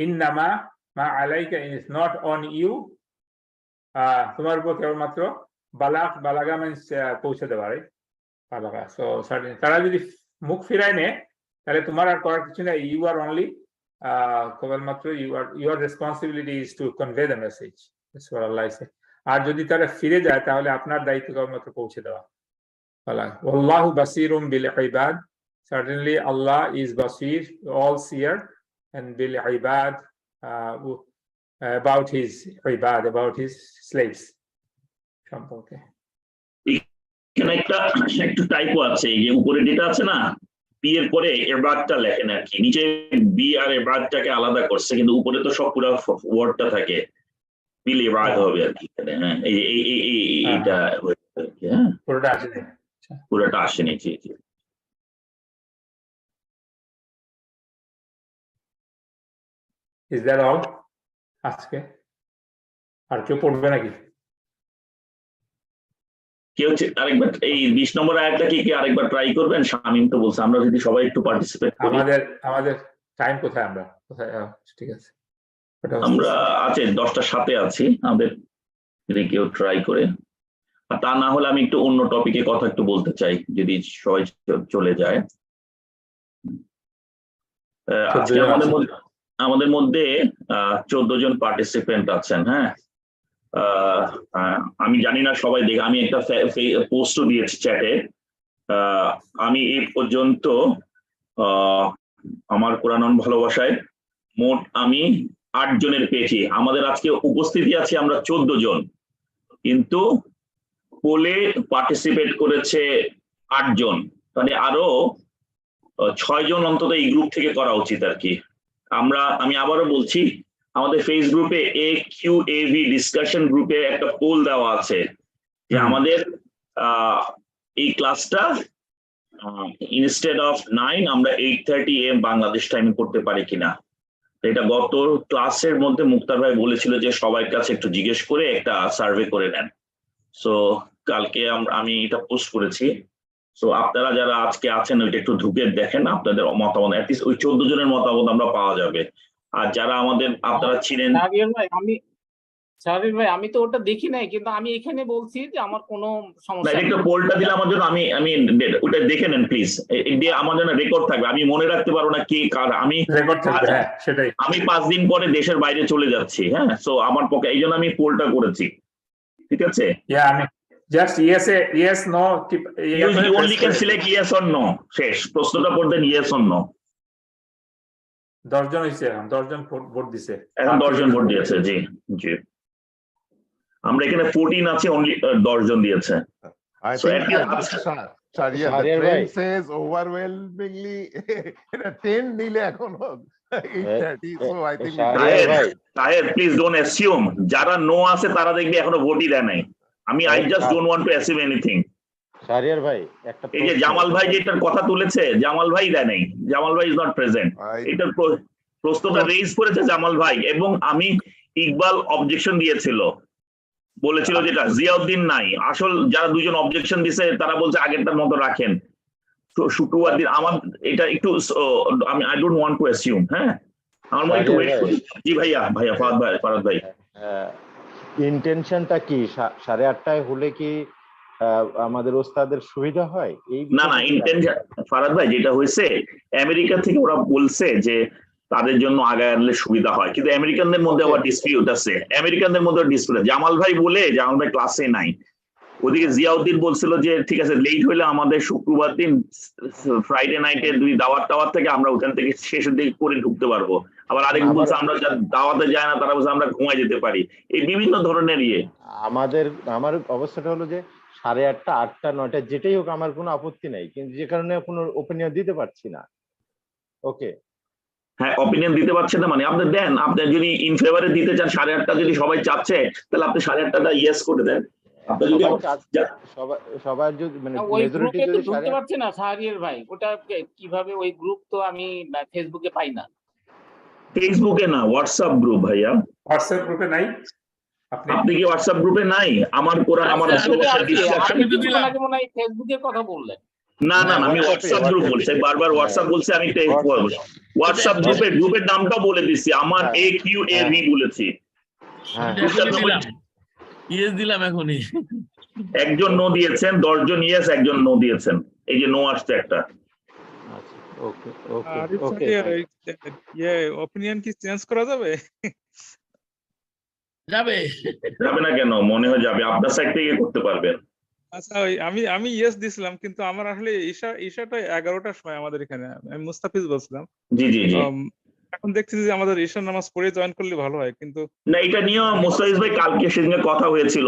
S4: إِنَّمَا مَا عَلَيْكَ, is not on you, তোমার উপর কেবলমাত্র বালাগা means পৌঁছে দেওয়া, right? বালাগা, so certainly তারা যদি মুখ ফিরায় নেয় তাহলে তোমার আর করার কিছু না, you are only কেবলমাত্র your responsibility is to convey the message, that's what Allah says. আর যদি তারা ফিরে যায় তাহলে আপনার দায়িত্ব কেবলমাত্র পৌঁছে দেওয়া। ওয়াল্লাহু বাসীরুম বিল ইবাদ, certainly Allah is basir, all seer, and bil ibad, about his ibad, about his slaves সম্পর্কে।
S1: এখানে একটু টাইপও আছে, এই যে উপরে যেটা আছে না, বি এর পরে ইবাদটা লেখেন আর কি, নিচে বি আর ইবাদটাকে আলাদা করছে, কিন্তু উপরে তো সব পুরো ওয়ার্ডটা থাকে, বিল ইবাদ হবে আর কি। হ্যাঁ, এইটা পুরোটা আসেনি। জি।
S4: Is that all? আজকে আর কেউ পড়বে নাকি?
S1: কেউ আরেকবার এই 20 নম্বর আয়াতটা কি আরেকবার ট্রাই করবেন? শামিম তো বলছে আমরা যদি সবাই একটু পার্টিসিপেট করি।
S4: আমাদের টাইম কোথায়? আমরা কোথায়? ঠিক আছে,
S1: আমরা আছে 10টা 7-এ আছি, আমাদের যদি কেউ ট্রাই করে, আর তা না হলে আমি একটু অন্য টপিকে কথা একটু বলতে চাই যদি সবাই চলে যায়। আজকে আমাদের মধ্যে 14 জন পার্টিসিপেন্ট আছেন। হ্যাঁ, আমি জানি না সবাই দেখে, আমি একটা পোস্টও দিয়েছি চ্যাটে। আমি এই পর্যন্ত আমার কোরআন ভালোবাসায় মোট আমি 8 জনের পেয়েছি। আমাদের আজকে উপস্থিতি আছে আমরা 14 জন, কিন্তু পোলে পার্টিসিপেট করেছে 8 জন, মানে আরো 6 জন অন্তত এই গ্রুপ থেকে করা উচিত আর কি। আমি আবারও বলছি, আমাদের ফেস গ্রুপে AQAV ডিসকাশন গ্রুপে একটা পোল দেওয়া আছে যে আমাদের এই ক্লাসটা ইনস্টেড অফ 9 আমরা 8:30 AM বাংলাদেশ টাইমে করতে পারি কিনা। এটা গত ক্লাসের মধ্যে মুক্তার ভাই বলেছিল যে সবার কাছে একটু জিজ্ঞেস করে একটা সার্ভে করে নেন। সো কালকে আমি এটা পোস্ট করেছি। সো আপনারা যারা আজকে আছেন ওইটা একটু ঢুকে দেখেন, আপনাদের মতামত অ্যাটলিস্ট ওই 14 জনের মতামত আমরা পাওয়া যাবে। আর যারা আপনারা ছিলেন
S6: শাহরিয়ার ভাই আমি তো ওটা দেখি নাই, কিন্তু আমি এখানে বলছি যে আমার কোনো সমস্যা
S1: ডাইরেক্ট পোলটা দিলে আমার জন্য আমি ওটা দেখে নেন প্লিজ, দিয়ে আমার জন্য রেকর্ড থাকবে। আমি মনে রাখতে পারবো না কে কার। আমি
S4: রেকর্ড থাকবে, হ্যাঁ সেটাই।
S1: আমি 5 দিন পরে দেশের বাইরে চলে যাচ্ছি, হ্যাঁ, সো আমার পক্ষে এই জন্য আমি পোলটা করেছি, ঠিক আছে?
S4: আমি just yes no
S1: You only can select yes or no, শেষ প্রশ্নটা পড়বেন yes or no।
S4: 10 জন হইছে, 10 জন ভোট দিছে,
S1: এখন 10 জন ভোট দিয়েছে। জি জি, আমরা এখানে 14 আছে, অনলি 10 জন দিয়েছে।
S3: I
S1: So
S3: think
S1: at least-
S3: Sharia, the
S2: Sharia
S3: trend
S2: bhai.
S3: says overwhelmingly এটা 10 নিলে এখনো 8:30, so I think
S2: শাহরিয়ার ভাই,
S1: তাহের প্লিজ ডোন্ট অ্যাসিউম, যারা নো আছে তারা দেখবে এখনো ভোটই দেয় নাই। I just don't want to assume anything.
S2: Shahriar ভাই একটা
S1: এই যে জামাল ভাই যেটার কথা তুলেছে, জামাল ভাই দেয় নাই, জামাল ভাই ইজ নট প্রেজেন্ট। এটার প্রশ্নটা রেইজ করেছে জামাল ভাই, এবং আমি ইকবাল অবজেকশন দিয়েছিল, বলেছিল যেটা জিয়াউদ্দিন নাই। আসল যারা দুজন অবজেকশন দিছে তারা বলছে আগেরটার মতো রাখেন। তো শুক্রবার দিন আমার এটা একটু আমি I don't want to assume. হ্যাঁ, আমার মনে একটু ওয়েট করি। জি ভাইয়া ফারাদ ভাই
S2: ইন্টেনশনটা কি? 8:30 হলে কি আমাদের ওস্তাদের সুবিধা হয়? এই
S1: না ইন্টেনশন ফারাদ ভাই যেটা হয়েছে, আমেরিকা থেকে ওরা বলছে যে তাদের জন্য আগায় আনলে সুবিধা হয়, কিন্তু আমেরিকানদের মধ্যে আবার ডিসপিউট আছে। আমেরিকানদের মধ্যে ডিসপিউট, জামাল ভাই ক্লাসে নাই। ওদিকে জিয়াউদ্দিন বলছিল যে ঠিক আছে লেট হইলে আমাদের শুক্রবার দিন ফ্রাইডে নাইটে দুই দাওয়াত থেকে আমরা ওখান থেকে শেষের দিকে করে ঢুকতে পারবো। আবার আরেক বলছে আমরা দাওয়াতে যায় না, তারা বলছে আমরা ঘুমায় যেতে পারি। এই বিভিন্ন ধরনের
S2: আমার অবস্থাটা হলো যে 8:30, 8টা, 9টা যেটাই হোক আমার কোনো আপত্তি নাই, কিন্তু যে কারণে কোনো ওপিনিয়ন দিতে পারছি না। ওকে,
S1: হ্যাঁ, অপিনিয়ন দিতে পারছেন না মানে আপনি দেন। আপনি যদি ইন ফেভারে দিতে চান 8:30 যদি সবাই চাচ্ছে, তাহলে আপনি 8:30টা ইয়েস করে দেন।
S2: সবার যদি মানে
S6: ওই
S2: মেজরিটি
S6: গ্রুপে তো
S2: যদি
S6: ঢুকতে পারছে না শাহরিয়ার ভাই, ওটা কিভাবে? ওই গ্রুপ তো আমি ফেসবুকে পাই না।
S1: ফেসবুকে না, হোয়াটসঅ্যাপ গ্রুপ ভাইয়া।
S4: হোয়াটসঅ্যাপ গ্রুপে নাই?
S1: আপনি কি হোয়াটসঅ্যাপ গ্রুপে নাই? আমার কোরআন আমার
S6: ফেসবুকের কথা বললেন।
S1: না আমি হোয়াটসঅ্যাপ গ্রুপ বলছি, বারবার হোয়াটসঅ্যাপ বলছি। আমি হোয়াটসঅ্যাপ গ্রুপের নামটা বলে দিচ্ছি, আমার AQAV বলেছি।
S9: ইয়েস দিলাম এখনই।
S1: একজন নো দিয়েছেন, 10 জন ইয়েস, একজন নো দিয়েছেন। এই যে নো আসছে একটা।
S2: ওকে ওকে ওকে,
S10: অপিনিয়ন কি চেঞ্জ করা যাবে?
S9: যাবে
S1: না কেন? মনে হয় যাবে, আপনার সাইড থেকে করতে পারবেন।
S10: আচ্ছা, আমি ইয়েস দিছিলাম, কিন্তু আমার আসলে ঈশাটা 11টার সময় আমাদের এখানে। আমি মুস্তাফিজ বলছিলাম।
S1: জি
S10: এখন দেখছি যে আমাদের ঈশার নামাজ পড়ে জয়েন করলে ভালো হয়, কিন্তু
S1: না এটা নিয়ে মুস্তাফিজ ভাই কালকে সেদিনে কথা হয়েছিল।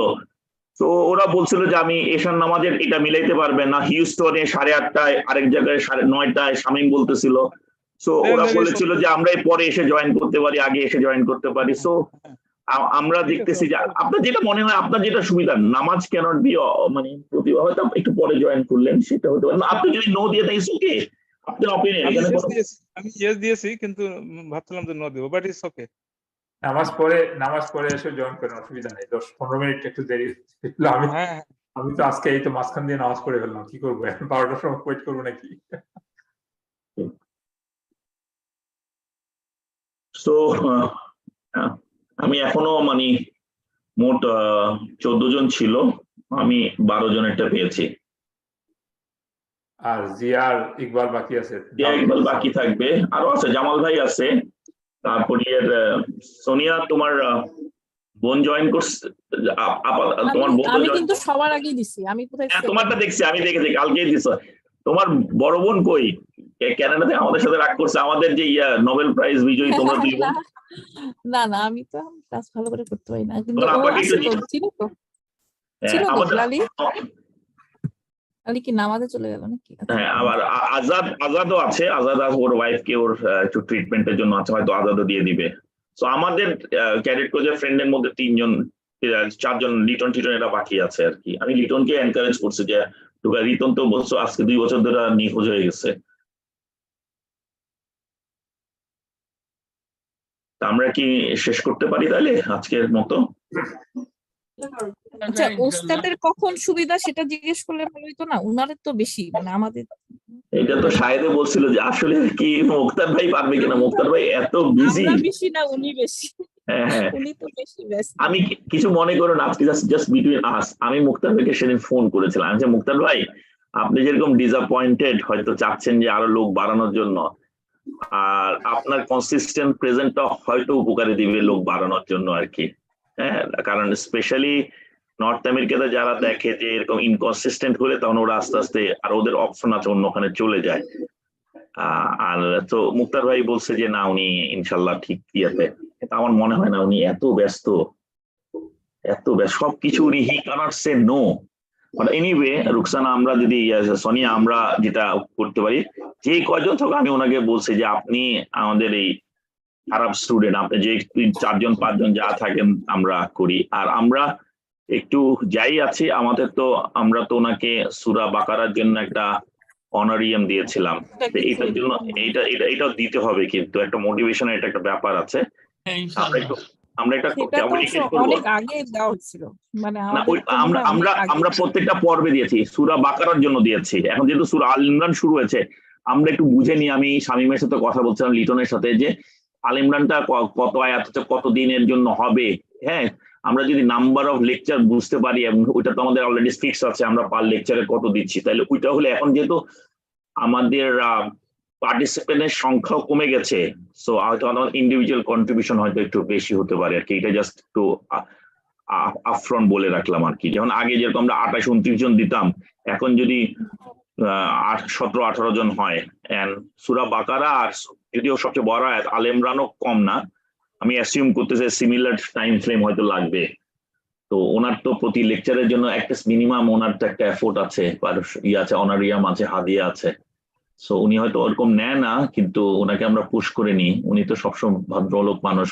S1: তো ওরা বলছিল যে আমি ঈশার নামাজের এটা মিলাইতে পারবেন না। হিউস্টনে 8:30টায়, আরেক জায়গায় 9:30টায় শামীম বলতেছিল। সো ওরা বলেছিল যে আমরা পরে এসে জয়েন করতে পারি, আগে এসে জয়েন করতে পারি। সো আমরা দেখতেছি যে আপনার যেটা মনে হয়, আপনার যেটা সুবিধা, নামাজ ক্যানট বি মানে প্রতিভা, হয়তো একটু পরে জয়েন করলেন, সেটা হতে পারে। আপনি যদি নো দিয়ে থাকেন ওকে, আপনার অপিনিয়ন এখানে।
S10: আমি ইয়েস দিয়েছি, কিন্তু ভাবছিলাম যে নো দেব, বাট ইটস ওকে।
S4: নামাজ পড়ে এসে জয়েন করেন, অসুবিধা নেই। 10-15 মিনিট একটু দেরি। আমি তো আজকে এই তো মাঝখান দিয়ে নামাজ পড়ে ফেললাম, কি করবো এখন? 12টার সময় ওয়েট করবো নাকি?
S1: সো আমি এখনো মানে মোট 14 জন ছিল, আমি 12 জনেরটা পেয়েছি।
S4: আর জিয়ার ইকবাল বাকি আছে।
S1: ইকবাল বাকি থাকবে, আরো আছে, জামাল ভাই আছে, তারপরে সোনিয়া তোমার বোন জয়েন করছে। তোমার বোন
S11: আমি কিন্তু সবার আগেই দিছি। আমি কোথায়?
S1: তোমারটা দেখছি, আমি দেখেছি কালকেই দিছো। তোমার বড় বোন কই? কানাডাতে আমাদের সাথে রাগ করছে, আমাদের যে নোবেল প্রাইজ বিজয়ী তোমরা দুই বোন।
S11: না আমি তো ক্লাস ভালো করে করতে পারি না, কিন্তু
S1: আপনাকে
S11: ছিল তো। ছিল তো
S1: আমাদের
S11: লালি লালি কি নামাজে চলে গেল নাকি? আচ্ছা।
S1: হ্যাঁ, আবার আজাদও আছে। আজাদ ওর ওয়াইফকে ওর একটু ট্রিটমেন্টের জন্য আছে, হয়তো আজাদও দিয়ে দিবে। তো আমাদের ক্যাডেট কোচের ফ্রেন্ডের মধ্যে 4জন লিটন টিটন এরা বাকি আছে আর কি। আমি লিটনকে এনকারেজ করছি যে রিতন তো বলছো আজকে 2 বছর ধরে নিখোঁজ হয়ে গেছে। তা আমরা কি শেষ করতে পারি তাহলে আজকের মতো?
S11: আচ্ছা, ওস্তাদের কখন সুবিধা সেটা জিজ্ঞেস করলে ভালো হতো না? উনাদের তো বেশি, মানে আমাদের
S1: এটা তো শাহেদে বলছিল যে আসলে কি মুক্তার ভাই পারবে কিনা। মুক্তার ভাই এত বিজি।
S11: আমরা বেশি না, উনি বেশি।
S1: হ্যাঁ হ্যাঁ,
S11: উনি তো বেশি ব্যস্ত।
S1: আমি কিছু মনে করো না, আজকে জাস্ট বিটুইন আস, আমি মুক্তার ভাইকে সেদিন ফোন করেছিলাম। আমি বলছি, মুক্তার ভাই আপনি যেরকম ডিসঅ্যাপয়েন্টেড হয়তো চাচ্ছেন যে আরো লোক বাড়ানোর জন্য, আর আপনার কনসিস্টেন্ট প্রেজেন্টটা হয়তো উপকারে দিবে লোক বাড়ানোর জন্য আর কি। হ্যাঁ, কারণ স্পেশালি নর্থ আমেরিকাতে যারা দেখে যে এরকম ইনকনসিস্টেন্ট হলে তখন ওরা আস্তে আস্তে আর ওদের অপশন আছে অন্য ওখানে চলে যায়। আর তো মুক্তার ভাই বলছে যে না উনি ইনশাল্লাহ ঠিক ইয়েতে। আমার মনে হয় না উনি এত ব্যস্ত সবকিছু উনি he cannot say no. But anyway Rukhsana, আমরা যদি সোনিয়া আমরা যেটা করতে পারি, যে কয়জন থাকো আমি ওনাকে বলছি যে আপনি আমাদের এই আরব স্টুডেন্ট, আপনি যে 4জন 5জন যা থাকেন আমরা করি। আর আমরা একটু যাই আছি আমাদের তো, আমরা তো ওনাকে সূরা বাকারার জন্য একটা অনারিয়াম দিয়েছিলাম। তো এটার জন্য এটাও দিতে হবে, কিন্তু একটা মোটিভেশনের এটা একটা ব্যাপার আছে। আমরা একটা
S11: সেটা তো
S1: কমিউনিকেট করবো
S11: অনেক আগে দেওয়া হচ্ছিল, মানে
S1: না।
S11: আমাদের তো মনে হয় অনেক আগে।
S1: আমরা প্রত্যেকটা পর্বে দিয়েছি, সূরা বাকারার জন্য দিয়েছি। এখন যেহেতু সূরা আল ইমরান শুরু হয়েছে, আমরা একটু বুঝে নিই। আমি শামীমের সাথে কথা বলছিলাম, লিটনের সাথে, যে আল ইমরানটা কত আয়াত হচ্ছে, কত দিনের জন্য হবে। হ্যাঁ, আমরা যদি নাম্বার অফ লেকচার বুঝতে পারি, এবং ওইটা তো আমাদের অলরেডি ফিক্স আছে, আমরা পার লেকচারে কত দিচ্ছি, তাহলে ওইটা হলে এখন যেহেতু আমাদের পার্টিসিপেন্টের সংখ্যাও কমে গেছে, সো হয়তো আমাদের ইন্ডিভিজুয়াল কন্ট্রিবিউশন হয়তো একটু বেশি হতে পারে আর কি। এটা জাস্ট একটু আপফ্রন্ট বলে রাখলাম আর কি। যেমন আগে যেরকম আমরা 28-29 জন দিতাম, এখন যদি 17-18 জন হয়। এন্ড সূরা বাকারা আর যদিও সবচেয়ে বড় আয়াত, আল ইমরানও কম না, আমি অ্যাসিউম করতেছি সিমিলার টাইম ফ্রেম হয়তো লাগবে। তো ওনার তো প্রতি লেকচারের জন্য একটা মিনিমাম ওনার তো একটা এফোর্ট আছে, আছে, অনারিয়াম আছে, হাদিয়া আছে। সো উনি হয়তো ওরকম নেয় না, কিন্তু ওনাকে আমরা পুশ করে নিই। উনি তো সবসময় ভদ্রলোক মানুষ,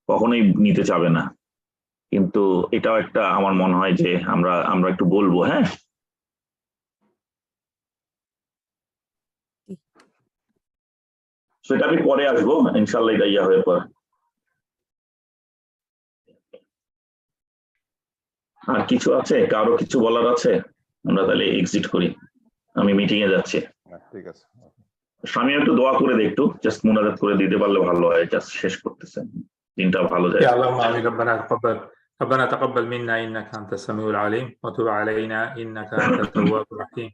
S1: কখনোই নিতে চাবে না। কিন্তু এটাও একটা আমার মনে হয় যে আমরা একটু বলবো। হ্যাঁ, সেটা আমি পরে আসবো ইনশাল্লাহ, এটা ইয়া হয়ে পর। আর কিছু আছে, কারো কিছু বলার আছে? আমরা তাহলে এক্সিট করি, আমি মিটিং এ যাচ্ছি।
S3: ঠিক আছে,
S1: স্বামী একটু দোয়া করে দে, একটু জাস্ট মুনাজাত করে দিতে পারলে ভালো হয়, জাস্ট শেষ করতেছেন, দিনটা ভালো যায়।
S4: يا اللهم آمين. ربنا تقبل منا إنك أنت السميع العليم وتب علينا إنك أنت التواب الرحيم.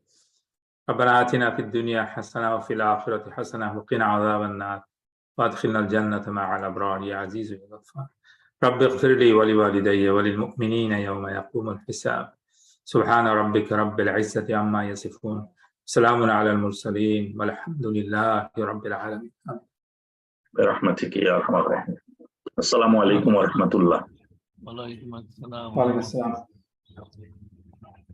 S4: ربنا آتنا في الدنيا حسنة وفي الآخرة حسنة وقنا عذاب النار وادخلنا الجنة مع الأبرار يا عزيز يا غفار. رب اغفر لي ولوالدي وللمؤمنين يوم يقوم الحساب. سبحان ربك رب العزة عما يصفون، سلام على المرسلين والحمد لله رب العالمين.
S1: برحمتك يا أرحم الراحمين. السلام عليكم ورحمة الله.
S9: ওয়ালাইকুম আসসালাম।
S4: وعليكم السلام.